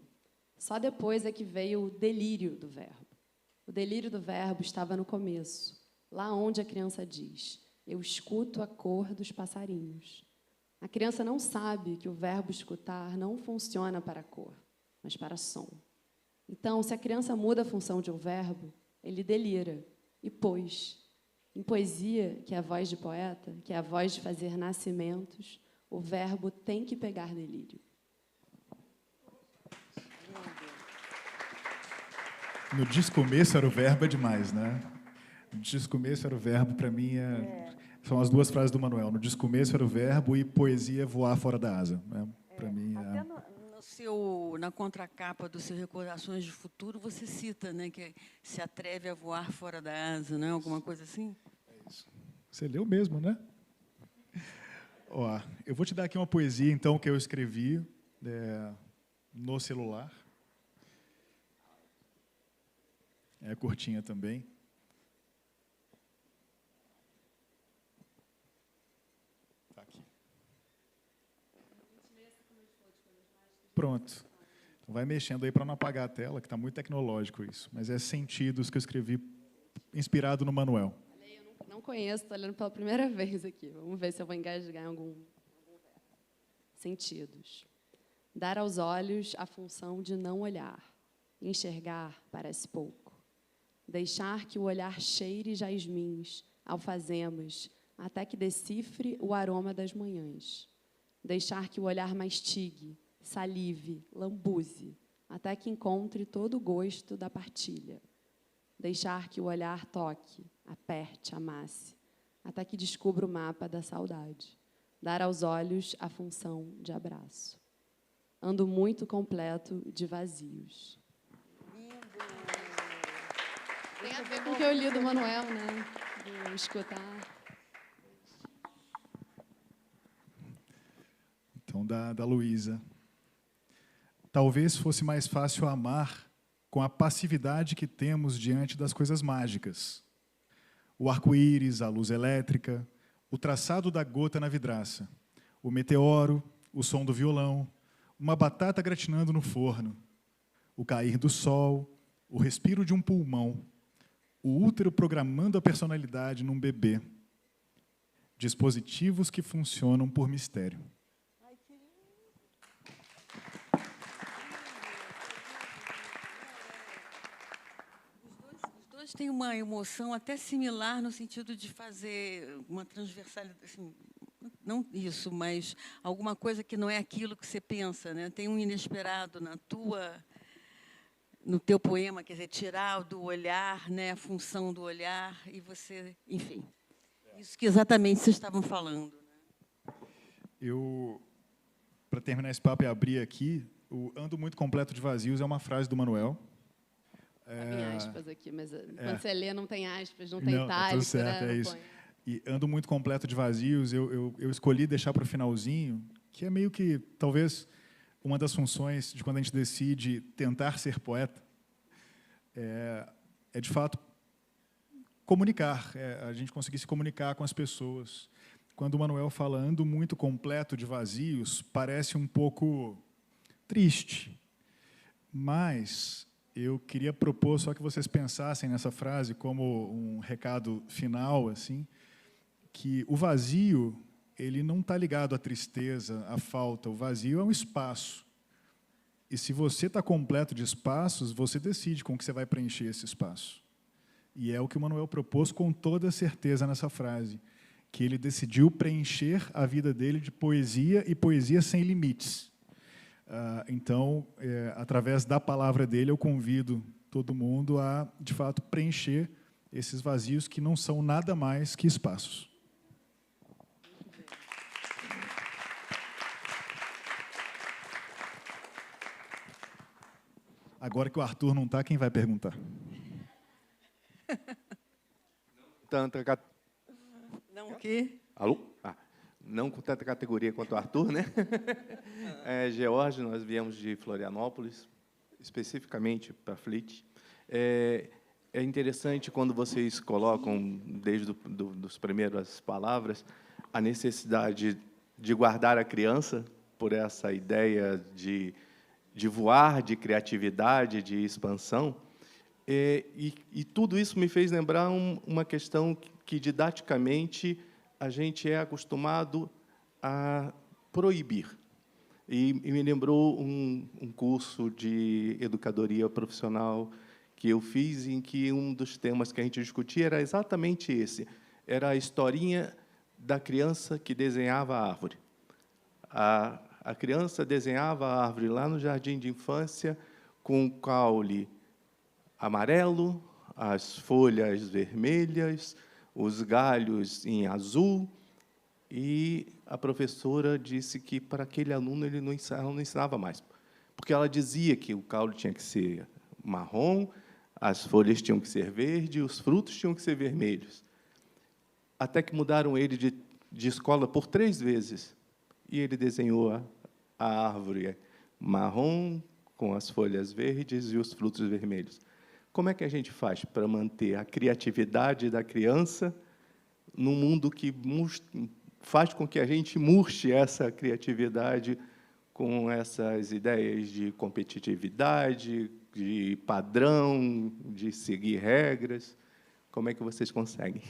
Só depois é que veio o delírio do verbo. O delírio do verbo estava no começo, lá onde a criança diz: eu escuto a cor dos passarinhos. A criança não sabe que o verbo escutar não funciona para a cor, mas para som. Então, se a criança muda a função de um verbo, ele delira. E pois, em poesia, que é a voz de poeta, que é a voz de fazer nascimentos, o verbo tem que pegar delírio. No descomeço era o verbo é demais, né? No descomeço era o verbo, para mim, são as 2 frases do Manuel. No descomeço era o verbo e poesia voar fora da asa. Né? Para mim, até na contracapa do seu Recordações de Futuro, você cita, né, que se atreve a voar fora da asa, não é? Alguma coisa assim? É isso. Você leu mesmo, né? Ó, eu vou te dar aqui uma poesia, então, que eu escrevi no celular. É curtinha também. Tá aqui. Pronto. Então vai mexendo aí para não apagar a tela, que está muito tecnológico isso. Mas é sentidos que eu escrevi inspirado no Manuel. Eu não conheço, estou lendo pela primeira vez aqui. Vamos ver se eu vou engasgar em algum sentidos. Dar aos olhos a função de não olhar. Enxergar parece pouco. Deixar que o olhar cheire jasmins, alfazemas, até que decifre o aroma das manhãs. Deixar que o olhar mastigue, salive, lambuze, até que encontre todo o gosto da partilha. Deixar que o olhar toque, aperte, amasse, até que descubra o mapa da saudade. Dar aos olhos a função de abraço. Ando muito completo de vazios. Tem a ver com o que eu li do Manuel, né? Do escutar. Então, da Luísa. Talvez fosse mais fácil amar com a passividade que temos diante das coisas mágicas. O arco-íris, a luz elétrica, o traçado da gota na vidraça, o meteoro, o som do violão, uma batata gratinando no forno, o cair do sol, o respiro de um pulmão, o útero programando a personalidade num bebê. Dispositivos que funcionam por mistério. Os dois têm uma emoção até similar no sentido de fazer uma transversalidade, assim, não isso, mas alguma coisa que não é aquilo que você pensa, né? Tem um inesperado no teu poema, quer dizer, tirar do olhar, né, a função do olhar, e você, enfim, isso que exatamente vocês estavam falando. Né? Eu, para terminar esse papo e abrir aqui, o Ando Muito Completo de Vazios é uma frase do Manuel. Tem aspas aqui, mas quando você lê não tem aspas, não tem não, itálico, tudo certo, né? é isso. E Ando Muito Completo de Vazios, eu escolhi deixar para o finalzinho, que é meio que, talvez, uma das funções de quando a gente decide tentar ser poeta, é de fato, comunicar, a gente conseguir se comunicar com as pessoas. Quando o Manuel fala Ando Muito Completo de Vazios, parece um pouco triste, mas eu queria propor só que vocês pensassem nessa frase como um recado final, assim, que o vazio, ele não está ligado à tristeza, à falta. O vazio é um espaço. E se você está completo de espaços, você decide com que você vai preencher esse espaço. E é o que o Manuel propôs com toda certeza nessa frase, que ele decidiu preencher a vida dele de poesia e poesia sem limites. Então, através da palavra dele, eu convido todo mundo a, de fato, preencher esses vazios que não são nada mais que espaços. Agora que o Arthur não está, quem vai perguntar? Não o quê? Alô? Não com tanta categoria quanto o Arthur, né? George, nós viemos de Florianópolis, especificamente para Fleet. É interessante quando vocês colocam, desde as primeiras palavras, a necessidade de guardar a criança por essa ideia de voar, de criatividade, de expansão. E tudo isso me fez lembrar uma questão que, didaticamente, a gente é acostumado a proibir. E me lembrou um curso de educadoria profissional que eu fiz, em que um dos temas que a gente discutia era exatamente esse. Era a historinha da criança que desenhava a árvore. A criança desenhava a árvore lá no jardim de infância com o caule amarelo, as folhas vermelhas, os galhos em azul, e a professora disse que para aquele aluno ela não ensinava mais, porque ela dizia que o caule tinha que ser marrom, as folhas tinham que ser verdes, os frutos tinham que ser vermelhos. Até que mudaram ele de escola por 3 vezes, e ele desenhou a árvore marrom com as folhas verdes e os frutos vermelhos. Como é que a gente faz para manter a criatividade da criança num mundo que faz com que a gente murche essa criatividade com essas ideias de competitividade, de padrão, de seguir regras? Como é que vocês conseguem?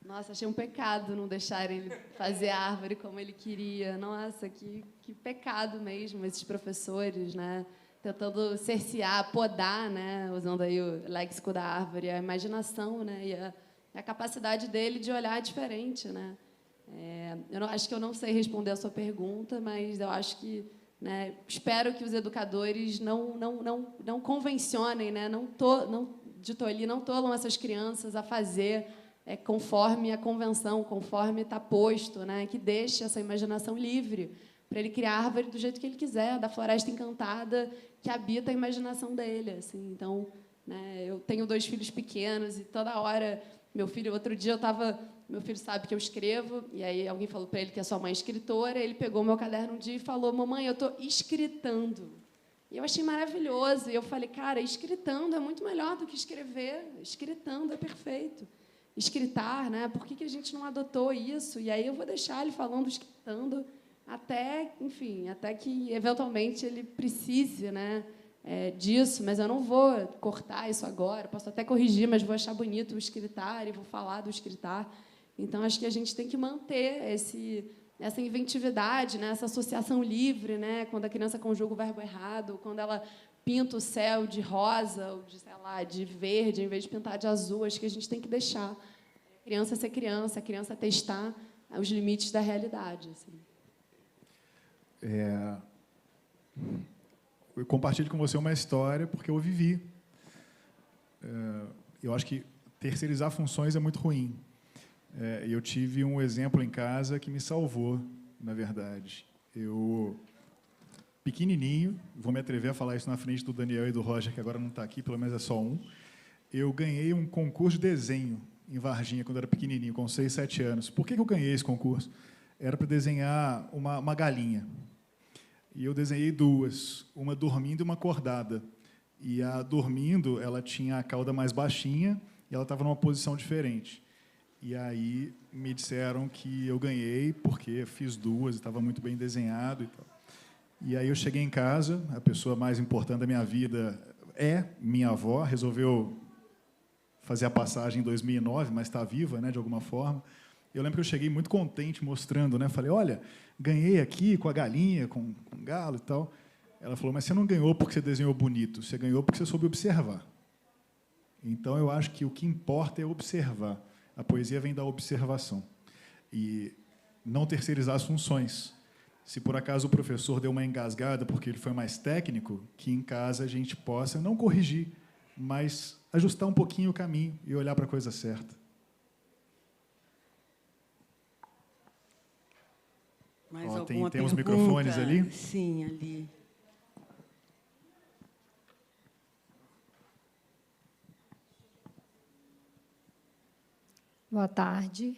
Nossa, achei um pecado não deixar ele fazer a árvore como ele queria. Nossa, que pecado mesmo, esses professores, né? Tentando cercear, podar, né? Usando aí o léxico da árvore, a imaginação, né? E a capacidade dele de olhar diferente, né? Acho que eu não sei responder a sua pergunta, mas eu acho que, né, espero que os educadores não convencionem, né? Não tolam essas crianças a fazer conforme a convenção, conforme está posto, né? Que deixe essa imaginação livre para ele criar a árvore do jeito que ele quiser, da floresta encantada que habita a imaginação dele. Assim. Então, né, eu tenho 2 filhos pequenos e toda hora outro dia meu filho sabe que eu escrevo, e aí alguém falou para ele que a sua mãe é escritora, ele pegou meu caderno um dia e falou: mamãe, eu estou escritando. E eu achei maravilhoso, e eu falei: cara, escritando é muito melhor do que escrever, escritando é perfeito. Escritar, né? Por que a gente não adotou isso? E aí eu vou deixar ele falando, escritando, até que, eventualmente, ele precise, né, disso, mas eu não vou cortar isso agora, posso até corrigir, mas vou achar bonito o escritar e vou falar do escritar. Então, acho que a gente tem que manter essa inventividade, né, essa associação livre, né, quando a criança conjuga o verbo errado, quando ela pinta o céu de rosa ou de verde, em vez de pintar de azul. Acho que a gente tem que deixar a criança ser criança, a criança testar os limites da realidade. Assim. Eu compartilho com você uma história porque eu vivi. Eu acho que terceirizar funções é muito ruim. Eu tive um exemplo em casa que me salvou, na verdade. Eu, pequenininho, vou me atrever a falar isso na frente do Daniel e do Roger, que agora não está aqui, pelo menos é só um, eu ganhei um concurso de desenho em Varginha, quando eu era pequenininho, com 6, 7 anos. Por que eu ganhei esse concurso? Era para desenhar uma galinha. E eu desenhei 2, uma dormindo e uma acordada. E a dormindo, ela tinha a cauda mais baixinha e ela estava numa posição diferente. E aí me disseram que eu ganhei porque fiz 2 e estava muito bem desenhado e tal. E aí eu cheguei em casa, a pessoa mais importante da minha vida é minha avó, resolveu fazer a passagem em 2009, mas está viva, né, de alguma forma. Eu lembro que eu cheguei muito contente mostrando, né? Falei, olha, ganhei aqui com a galinha, com o galo e tal. Ela falou, mas você não ganhou porque você desenhou bonito, você ganhou porque você soube observar. Então, eu acho que o que importa é observar. A poesia vem da observação. E não terceirizar as funções. Se, por acaso, o professor deu uma engasgada porque ele foi mais técnico, que em casa a gente possa não corrigir, mas ajustar um pouquinho o caminho e olhar para a coisa certa. Mais Ó, alguma tem uns pergunta? microfones ali? Sim, ali. Boa tarde.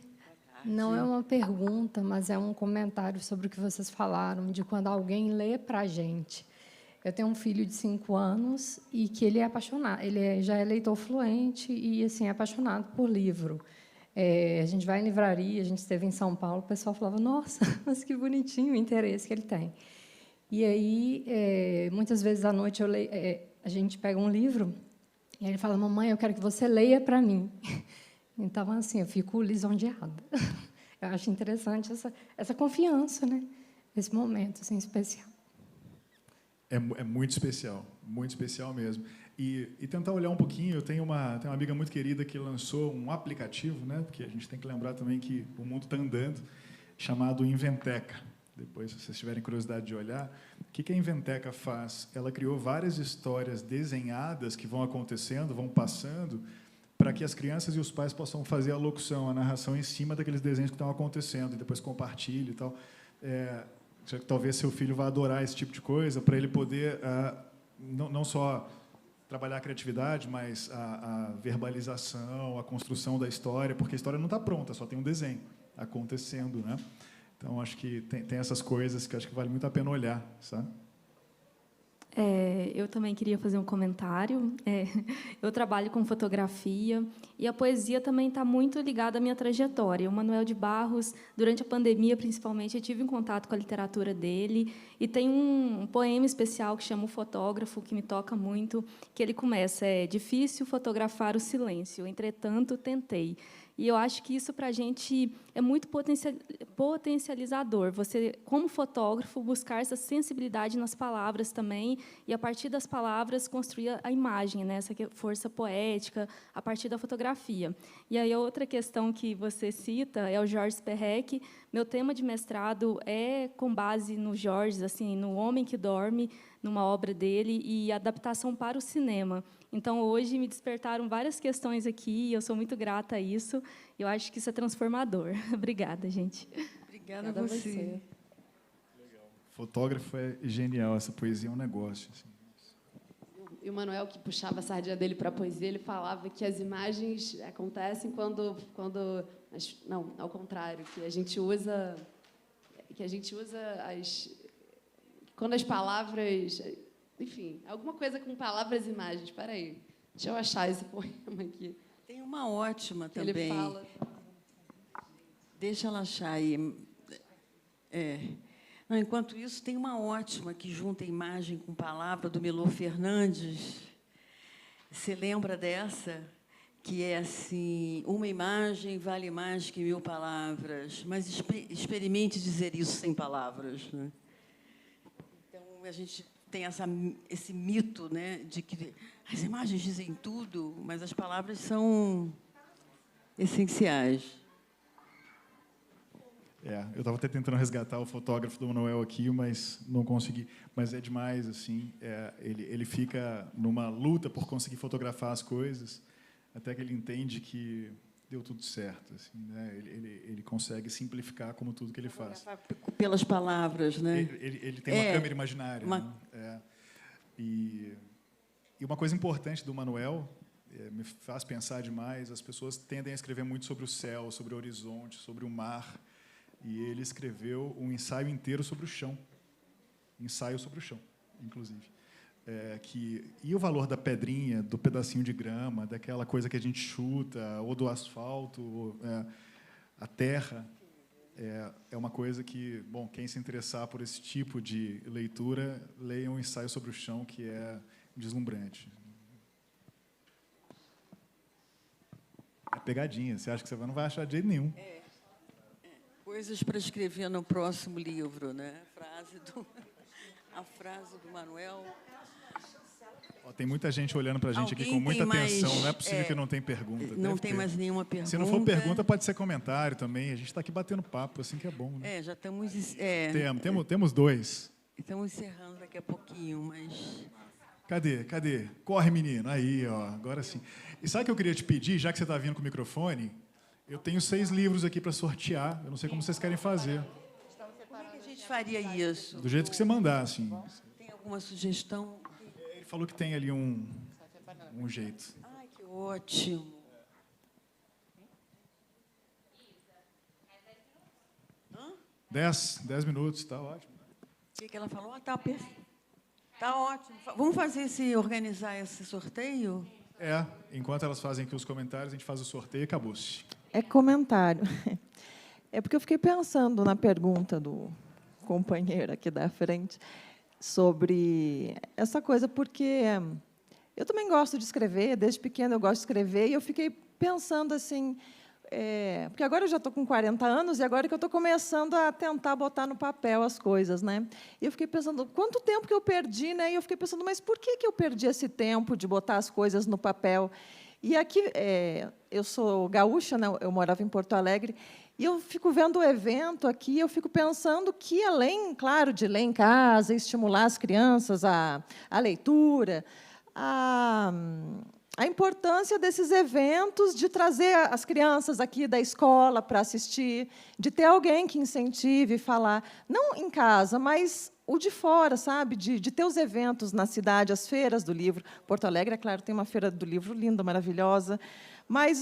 Não é uma pergunta, mas é um comentário sobre o que vocês falaram, de quando alguém lê para a gente. Eu tenho um filho de 5 anos e que ele é apaixonado, já é leitor fluente e assim é apaixonado por livro. A gente vai em livraria, a gente esteve em São Paulo, o pessoal falava, nossa, mas que bonitinho o interesse que ele tem. E aí, muitas vezes à noite, a gente pega um livro e ele fala, mamãe, eu quero que você leia para mim. Então, assim, eu fico lisonjeada. Eu acho interessante essa confiança, né? Esse momento assim, especial. É muito especial mesmo. E tentar olhar um pouquinho, eu tenho uma amiga muito querida que lançou um aplicativo, né? Porque a gente tem que lembrar também que o mundo está andando, chamado Inventeca. Depois, se vocês tiverem curiosidade de olhar, o que a Inventeca faz? Ela criou várias histórias desenhadas que vão acontecendo, vão passando, para que as crianças e os pais possam fazer a locução, a narração em cima daqueles desenhos que estão acontecendo, e depois compartilhe e tal. Talvez seu filho vá adorar esse tipo de coisa, para ele poder não só trabalhar a criatividade, mas a verbalização, a construção da história, porque a história não está pronta, só tem um desenho acontecendo, né? Então, acho que tem essas coisas que acho que vale muito a pena olhar, sabe? Eu também queria fazer um comentário. Eu trabalho com fotografia e a poesia também está muito ligada à minha trajetória. O Manuel de Barros, durante a pandemia, principalmente, eu tive em contato com a literatura dele e tem um poema especial que chama O Fotógrafo, que me toca muito, que ele começa, é difícil fotografar o silêncio, entretanto, tentei. E eu acho que isso, para a gente, é muito potencializador. Você, como fotógrafo, buscar essa sensibilidade nas palavras também, e, a partir das palavras, construir a imagem, né? Essa força poética, a partir da fotografia. E aí, a outra questão que você cita é o Georges Perec. Meu tema de mestrado é com base no Georges, assim, no Homem que Dorme, numa obra dele, e adaptação para o cinema. Então, hoje, me despertaram várias questões aqui, e eu sou muito grata a isso. Eu acho que isso é transformador. Obrigada, gente. Obrigada a você. Legal. Fotógrafo é genial, essa poesia é um negócio. Assim. E o Manuel, que puxava a sardinha dele para a poesia, ele falava que as imagens acontecem quando não, ao contrário, que a gente usa quando as palavras, enfim, alguma coisa com palavras e imagens. Espera aí, deixa eu achar esse poema aqui. Tem uma ótima também. Ele fala. Deixa ela achar aí. Não, enquanto isso, tem uma ótima que junta imagem com palavra, do Milor Fernandes. Você lembra dessa? Que é assim, uma imagem vale mais que 1000 palavras, mas experimente dizer isso sem palavras, né? Então, a gente tem esse mito, né, de que as imagens dizem tudo, mas as palavras são essenciais. Eu estava até tentando resgatar o fotógrafo do Manuel aqui, mas não consegui. Mas é demais, assim. Ele fica numa luta por conseguir fotografar as coisas, até que ele entende que deu tudo certo. Assim, né? Ele consegue simplificar como tudo que ele faz. Pelas palavras, né? Ele tem uma câmera imaginária. Né? E uma coisa importante do Manuel, me faz pensar demais, as pessoas tendem a escrever muito sobre o céu, sobre o horizonte, sobre o mar. E ele escreveu um ensaio inteiro sobre o chão. Ensaio sobre o chão, inclusive. E o valor da pedrinha, do pedacinho de grama, daquela coisa que a gente chuta, ou do asfalto, a terra. é uma coisa que, bom, quem se interessar por esse tipo de leitura, leia um ensaio sobre o chão, que é deslumbrante. É pegadinha, você acha que você não vai achar de jeito nenhum. Coisas para escrever no próximo livro, né? A frase do Manuel. Ó, tem muita gente olhando para a gente aqui com Alguém muita tem mais, atenção. Não é possível que não tenha pergunta. Não Deve tem ter. mais nenhuma pergunta. Se não for pergunta, pode ser comentário também. A gente está aqui batendo papo, assim que é bom. Né? Já estamos... Temos 2. Estamos encerrando daqui a pouquinho, mas... Cadê? Corre, menino. Aí, ó, agora sim. E sabe o que eu queria te pedir, já que você está vindo com o microfone? Eu tenho 6 livros aqui para sortear. Eu não sei como vocês querem fazer. Como é que a gente faria isso? Do jeito que você mandar, assim. Tem alguma sugestão? Ele falou que tem ali um jeito. Ai, que ótimo. Hã? 10 minutos, está ótimo. O que ela falou? Tá ótimo. Vamos organizar esse sorteio? Enquanto elas fazem aqui os comentários, a gente faz o sorteio e acabou-se. É comentário. É porque eu fiquei pensando na pergunta do companheiro aqui da frente sobre essa coisa, porque eu também gosto de escrever, desde pequena eu gosto de escrever, e eu fiquei pensando assim, porque agora eu já estou com 40 anos, e agora que eu estou começando a tentar botar no papel as coisas, né? E eu fiquei pensando, quanto tempo que eu perdi, né? E eu fiquei pensando, mas por que eu perdi esse tempo de botar as coisas no papel? E aqui, eu sou gaúcha, né? Eu morava em Porto Alegre, e eu fico vendo o evento aqui, eu fico pensando que, além, claro, de ler em casa, estimular as crianças à leitura, a importância desses eventos, de trazer as crianças aqui da escola para assistir, de ter alguém que incentive e falar, não em casa, mas o de fora, sabe? De ter os eventos na cidade, as feiras do livro. Porto Alegre, é claro, tem uma feira do livro linda, maravilhosa, mas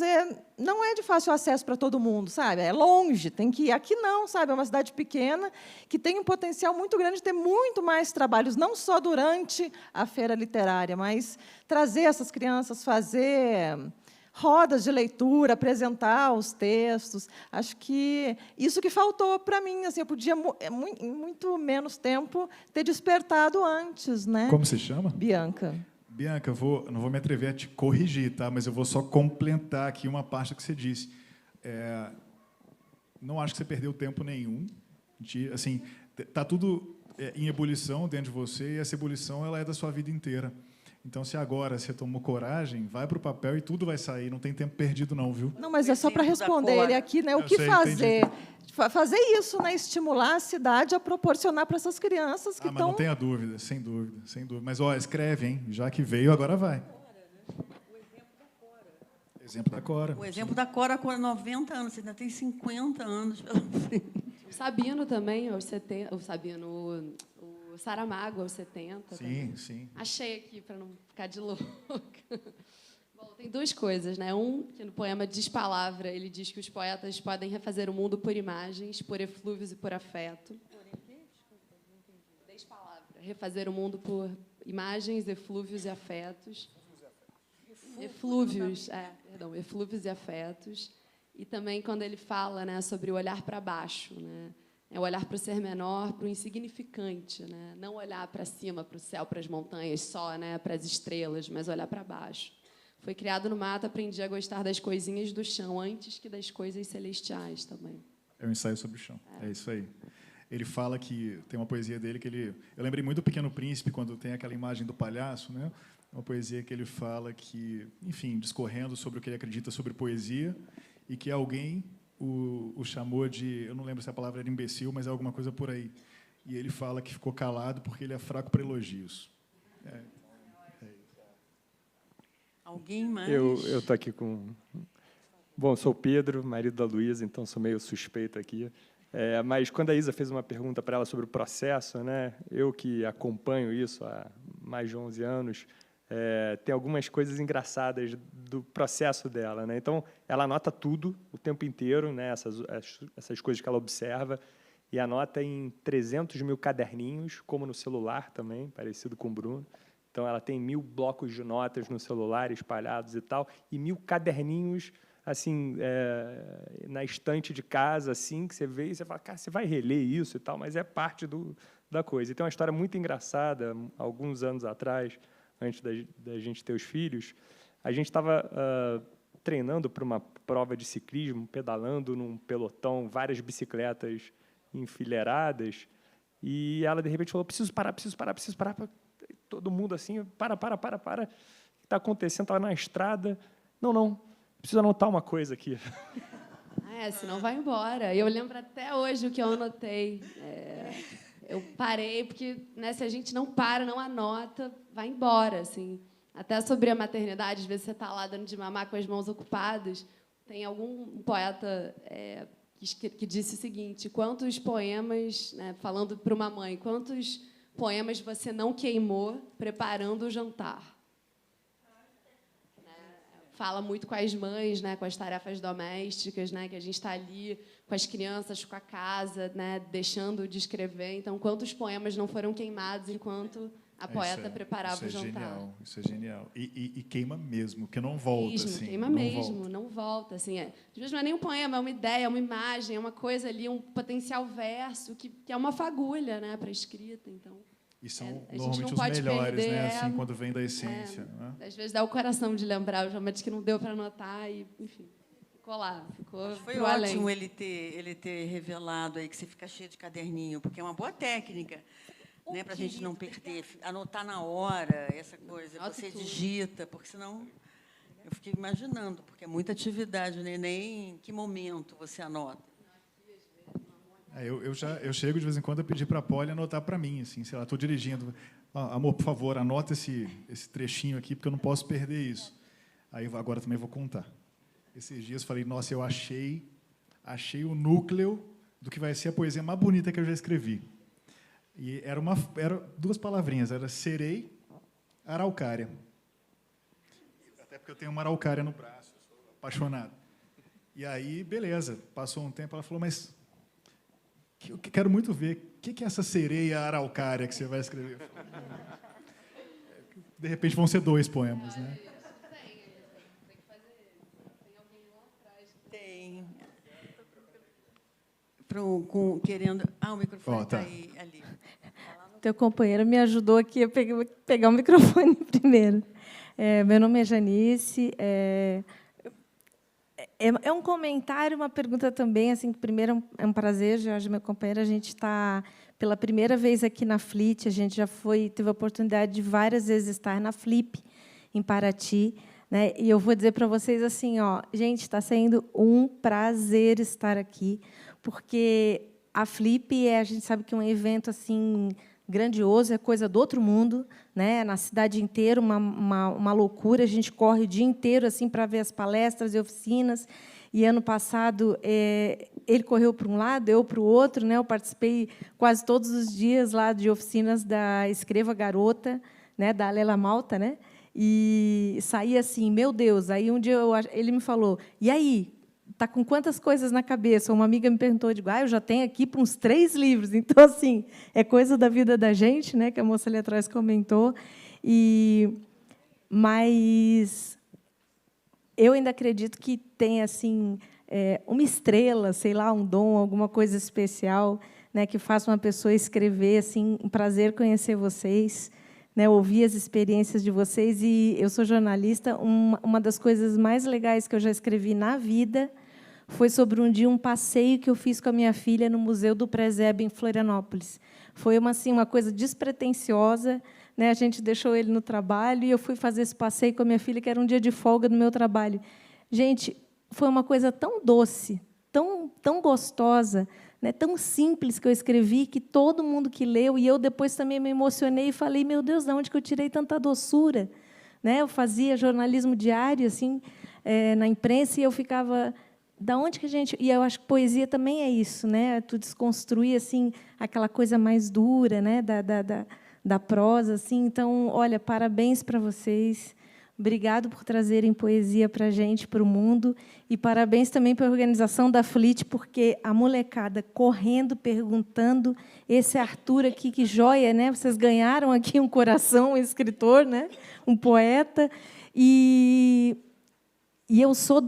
não é de fácil acesso para todo mundo, sabe? É longe, tem que ir. Aqui não, sabe? É uma cidade pequena que tem um potencial muito grande de ter muito mais trabalhos, não só durante a feira literária, mas trazer essas crianças, fazer rodas de leitura, apresentar os textos. Acho que isso que faltou para mim. Assim, eu podia, em muito menos tempo, ter despertado antes, né? Como se chama? Bianca. Bianca, não vou me atrever a te corrigir, tá? Mas eu vou só complementar aqui uma parte que você disse. Não acho que você perdeu tempo nenhum. Assim, está tudo em ebulição dentro de você, e essa ebulição ela é da sua vida inteira. Então, se agora você tomou coragem, vai para o papel e tudo vai sair. Não tem tempo perdido, não, viu? Não, mas é só para responder ele aqui, né? O que fazer? Fazer isso, né? Estimular a cidade a proporcionar para essas crianças que mas não tenha dúvida, sem dúvida. Mas, escreve, hein? Já que veio, agora vai. O exemplo da Cora. O exemplo da Cora com 90 anos, você ainda tem 50 anos pela frente. O Sabino também, aos 70. O Sabino, o Saramago, aos 70. Sim, também. sim. Achei aqui, para não ficar de louca. Bom, tem 2 coisas, né? Que no poema Despalavra, ele diz que os poetas podem refazer o mundo por imagens, por eflúvios e por afeto. Despalavra. Refazer o mundo por imagens, eflúvios e afetos. Eflúvios e afetos. E também quando ele fala, né, sobre o olhar para baixo, né? É o olhar para o ser menor, para o insignificante, né? Não olhar para cima, para o céu, para as montanhas só, né, para as estrelas, mas olhar para baixo. Foi criado no mato, aprendi a gostar das coisinhas do chão antes que das coisas celestiais também. É um ensaio sobre o chão. É isso aí. Ele fala que tem uma poesia dele que ele... Eu lembrei muito do Pequeno Príncipe, quando tem aquela imagem do palhaço, né? Uma poesia que ele fala que, enfim, discorrendo sobre o que ele acredita sobre poesia, e que alguém o chamou de... Eu não lembro se a palavra era imbecil, mas é alguma coisa por aí. E ele fala que ficou calado porque ele é fraco para elogios. Alguém mais? Eu estou aqui com... Bom, sou o Pedro, marido da Luísa, então sou meio suspeito aqui. Mas quando a Isa fez uma pergunta para ela sobre o processo, né, eu que acompanho isso há mais de 11 anos, tem algumas coisas engraçadas do processo dela, né? Então, ela anota tudo o tempo inteiro, né, essas coisas que ela observa, e anota em 300 mil caderninhos, como no celular também, parecido com o Bruno. Então, ela tem 1000 blocos de notas no celular espalhados e tal, e 1000 caderninhos assim, na estante de casa, assim, que você vê e você fala, cara, você vai reler isso e tal, mas é parte da coisa. E tem uma história muito engraçada, alguns anos atrás, antes da gente ter os filhos, a gente estava treinando para uma prova de ciclismo, pedalando num pelotão, várias bicicletas enfileiradas, e ela, de repente, falou, preciso parar. Todo mundo assim, para. O que está acontecendo? Estava na estrada. Não, preciso anotar uma coisa aqui. Senão vai embora. Eu lembro até hoje o que eu anotei. Eu parei, porque, né, se a gente não para, não anota, vai embora. Assim. Até sobre a maternidade, às vezes você está lá dando de mamar com as mãos ocupadas. Tem algum poeta que disse o seguinte, quantos poemas, né, falando para uma mãe, quantos poemas você não queimou preparando o jantar? Fala muito com as mães, né, com as tarefas domésticas, né, que a gente está ali com as crianças, com a casa, né, deixando de escrever. Então, quantos poemas não foram queimados enquanto a poeta preparava o jantar? Isso é genial. E queima mesmo, porque não volta. Assim, queima mesmo, não volta. Assim, às vezes não é nem um poema, é uma ideia, é uma imagem, é uma coisa ali, um potencial verso, que é uma fagulha, né, para a escrita. Então, e são normalmente os melhores, né? Assim, quando vem da essência. Né? Às vezes dá o coração de lembrar, realmente que não deu para anotar e, enfim, ficou lá, ficou. Foi ótimo ele ter revelado aí que você fica cheio de caderninho, porque é uma boa técnica, né, para a gente não perder, anotar na hora essa coisa. Você digita, porque senão eu fiquei imaginando, porque é muita atividade, né? Nem em que momento você anota. Eu chego de vez em quando a pedir para a Polly anotar para mim, assim, sei lá, estou dirigindo, amor, por favor, anota esse trechinho aqui, porque eu não posso perder isso. Aí agora também vou contar. Esses dias falei, nossa, eu achei o núcleo do que vai ser a poesia mais bonita que eu já escrevi. E era duas palavrinhas, era serei, araucária. Até porque eu tenho uma araucária no braço, eu sou apaixonado. E aí, beleza, passou um tempo, ela falou, mas eu quero muito ver o que é essa sereia araucária que você vai escrever. De repente vão ser 2 poemas, né? Tem. Querendo. O microfone está aí, ali. Teu companheiro me ajudou aqui a pegar o microfone primeiro. Meu nome é Janice. É um comentário, uma pergunta também. Assim, primeiro, é um prazer, Jorge, meu companheiro. A gente está pela primeira vez aqui na FLIT. A gente já teve a oportunidade de várias vezes estar na Flip, em Paraty. Né? E eu vou dizer para vocês assim, gente, está sendo um prazer estar aqui, porque a Flip a gente sabe que é um evento assim grandioso, é coisa do outro mundo, né? Na cidade inteira, uma loucura. A gente corre o dia inteiro assim para ver as palestras e oficinas. E ano passado ele correu para um lado, eu para o outro, né? Eu participei quase todos os dias lá de oficinas da Escreva Garota, né? Da Lela Malta, né? E saí assim, meu Deus. Aí um dia ele me falou: e aí? Está com quantas coisas na cabeça? Uma amiga me perguntou, eu digo, eu já tenho aqui para uns 3 livros. Então, assim, é coisa da vida da gente, né, que a moça ali atrás comentou. Mas eu ainda acredito que tem assim, uma estrela, sei lá, um dom, alguma coisa especial, né, que faça uma pessoa escrever. Assim, um prazer conhecer vocês, né, ouvir as experiências de vocês. E eu sou jornalista. Uma das coisas mais legais que eu já escrevi na vida foi sobre um passeio que eu fiz com a minha filha no Museu do Presépio, em Florianópolis. Foi uma coisa despretensiosa, né? A gente deixou ele no trabalho e eu fui fazer esse passeio com a minha filha, que era um dia de folga no meu trabalho. Gente, foi uma coisa tão doce, tão gostosa, né? Tão simples que eu escrevi, que todo mundo que leu, e eu depois também me emocionei e falei, meu Deus, de onde que eu tirei tanta doçura? Né? Eu fazia jornalismo diário assim, na imprensa, e eu ficava... Da onde que a gente... E eu acho que poesia também é isso, né? Tu desconstruir assim, aquela coisa mais dura, né? da prosa. Assim. Então, olha, parabéns para vocês. Obrigado por trazerem poesia para a gente, para o mundo. E parabéns também para a organização da FLIT, porque a molecada correndo, perguntando. Esse Arthur aqui, que joia, né? Vocês ganharam aqui um coração, um escritor, né? Um poeta. E E eu sou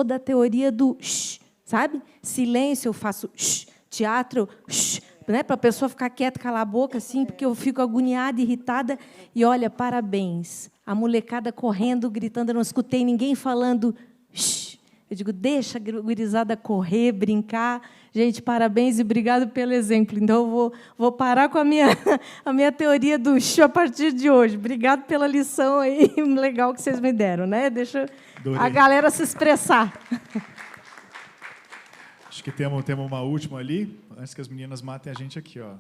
da teoria do shh, sabe? Silêncio, eu faço shh. Teatro, shh, né? Para a pessoa ficar quieta, calar a boca, assim, porque eu fico agoniada, irritada. E, olha, parabéns. A molecada correndo, gritando, eu não escutei ninguém falando shh. Eu digo, deixa a gurizada correr, brincar. Gente, parabéns e obrigado pelo exemplo. Então, eu vou parar com a minha teoria do shh a partir de hoje. Obrigado pela lição aí legal que vocês me deram, né? Deixa a galera se expressar. Acho que temos uma última ali, antes que as meninas matem a gente aqui, ó.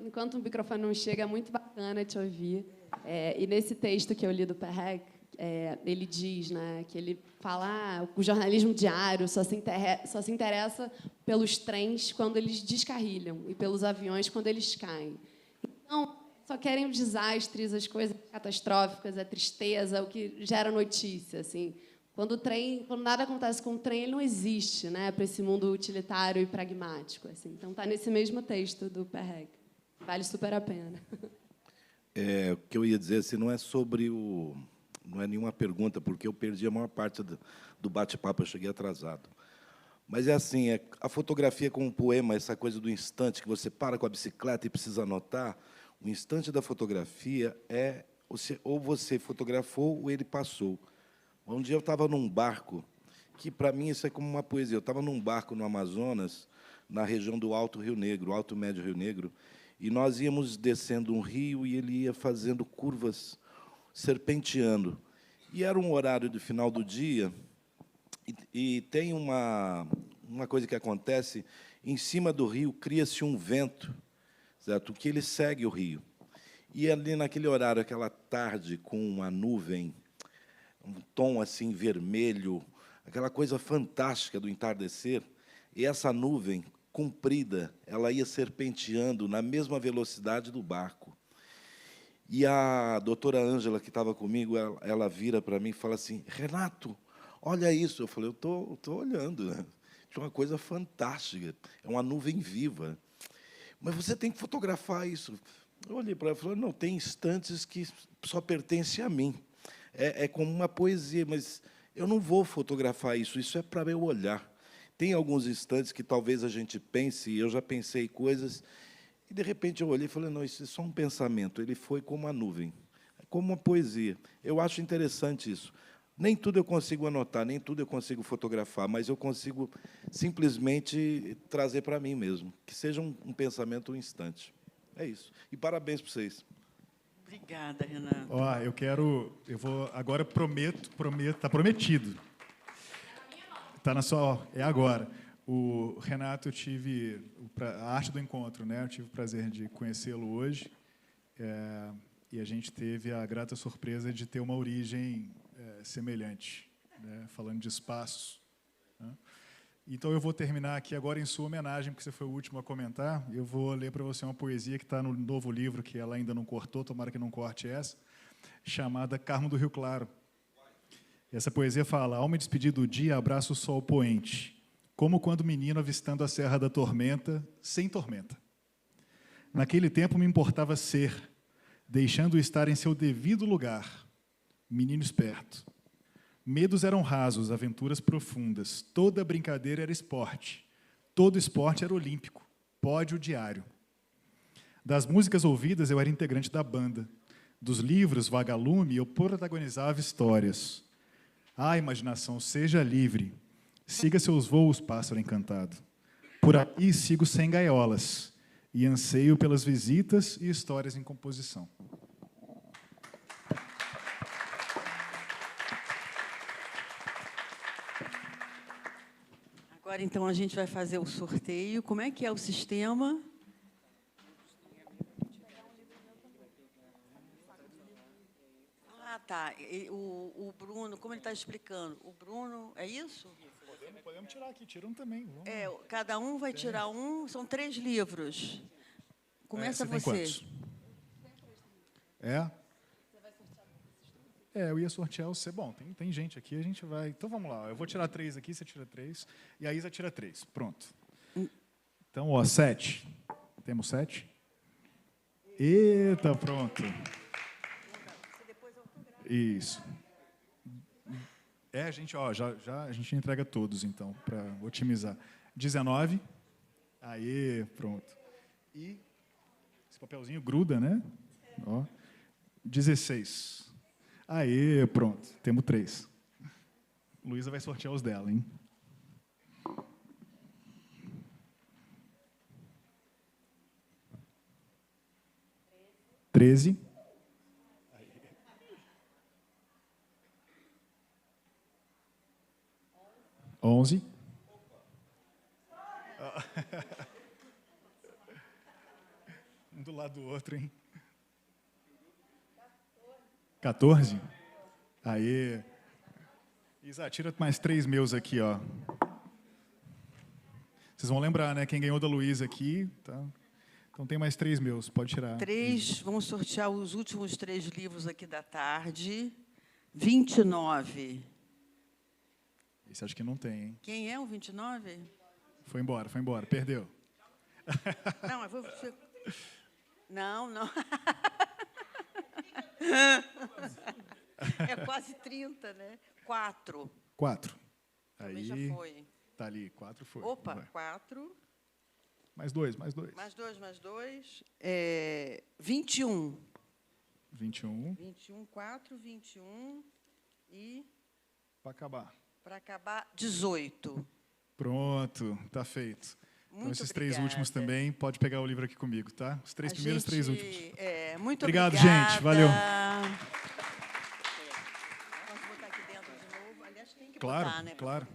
Enquanto o microfone não chega, é muito bacana te ouvir. E nesse texto que eu li do Perrec, ele diz, né, que ele fala o jornalismo diário só se interessa pelos trens quando eles descarrilham e pelos aviões quando eles caem. Então, só querem os desastres, as coisas catastróficas, a tristeza, o que gera notícia, assim. Quando nada acontece com o trem, ele não existe, né, para esse mundo utilitário e pragmático. Assim. Então, está nesse mesmo texto do Perrec. Vale super a pena. O que eu ia dizer assim, não é sobre o... Não é nenhuma pergunta, porque eu perdi a maior parte do bate-papo, eu cheguei atrasado. Mas é assim, a fotografia como um poema, essa coisa do instante, que você para com a bicicleta e precisa anotar, o instante da fotografia é ou você fotografou ou ele passou. Um dia eu estava num barco, que, para mim, isso é como uma poesia. Eu estava num barco no Amazonas, na região do Alto Rio Negro, Alto Médio Rio Negro, e nós íamos descendo um rio e ele ia fazendo curvas, serpenteando. E era um horário do final do dia, e tem uma coisa que acontece, em cima do rio cria-se um vento, certo? Que ele segue o rio. E ali, naquele horário, aquela tarde, com uma nuvem, um tom assim vermelho, aquela coisa fantástica do entardecer, e essa nuvem comprida, ela ia serpenteando na mesma velocidade do barco. E a doutora Ângela, que estava comigo, ela vira para mim e fala assim, Renato, olha isso. Eu falei, eu tô olhando. Né? É uma coisa fantástica, é uma nuvem viva. Mas você tem que fotografar isso. Eu olhei para ela e falei, não, tem instantes que só pertencem a mim. É como uma poesia, mas eu não vou fotografar isso é para eu olhar. Tem alguns instantes que talvez a gente pense, e eu já pensei coisas, e, de repente, eu olhei e falei, não, isso é só um pensamento, ele foi como uma nuvem, como uma poesia. Eu acho interessante isso. Nem tudo eu consigo anotar, nem tudo eu consigo fotografar, mas eu consigo simplesmente trazer para mim mesmo, que seja um pensamento, um instante. É isso. E parabéns para vocês. Obrigada, Renato. Agora prometo, está prometido. Está na sua... É agora. O Renato, eu tive a arte do encontro, né? Eu tive o prazer de conhecê-lo hoje, e a gente teve a grata surpresa de ter uma origem semelhante, né? Falando de espaços. Né? Então, eu vou terminar aqui agora em sua homenagem, porque você foi o último a comentar. Eu vou ler para você uma poesia que está no novo livro, que ela ainda não cortou, tomara que não corte essa, chamada Carmo do Rio Claro. E essa poesia fala, ao me despedir do dia, abraço o sol poente, como quando menino avistando a Serra da Tormenta, sem tormenta. Naquele tempo me importava ser, deixando-o estar em seu devido lugar, menino esperto. Medos eram rasos, aventuras profundas, toda brincadeira era esporte, todo esporte era olímpico, pódio diário. Das músicas ouvidas eu era integrante da banda, dos livros vagalume eu protagonizava histórias. Ah, imaginação, seja livre, siga seus voos, pássaro encantado. Por aí sigo sem gaiolas e anseio pelas visitas e histórias em composição. Agora, então, a gente vai fazer o sorteio. Como é que é o sistema? Ah, tá. O Bruno, como ele está explicando? O Bruno, é isso? Podemos tirar aqui, tira um também. Cada um vai tirar um, são 3 livros. Começa você. você. Eu ia sortear você. Bom, tem gente aqui, a gente vai... Então, vamos lá. Eu vou tirar 3 aqui, você tira 3. E a Isa tira 3. Pronto. Então, 7. Temos 7? Eita, pronto. Isso. A gente, a gente entrega todos, então, para otimizar. 19. Aê, pronto. E esse papelzinho gruda, né? Ó. 16. Aê, pronto. Temos 3. Luísa vai sortear os dela, hein? 13. 11. Um do lado do outro, hein? 14. Aê. Isa, tira mais 3 meus aqui, ó. Vocês vão lembrar, né? Quem ganhou da Luísa aqui, tá? Então tem mais 3 meus, pode tirar. 3, vamos sortear os últimos 3 livros aqui da tarde. 29. Esse acho que não tem, hein? Quem é o 29? Foi embora, perdeu. Não, eu vou... Não. É quase 30, né? 4. 4. Também Aí já foi. Tá ali, 4 foi. Opa, Vai. 4. Mais 2. Mais 2. 21. 21. 21, 4, 21 e... Para acabar, 18. Pronto, tá feito. Muito então, esses obrigada. 3 últimos também, pode pegar o livro aqui comigo, tá? Os 3 primeiros, 3 últimos. Muito obrigado, obrigada. gente. Valeu. Posso botar aqui dentro de novo? Aliás, tem que Claro, botar, né? claro.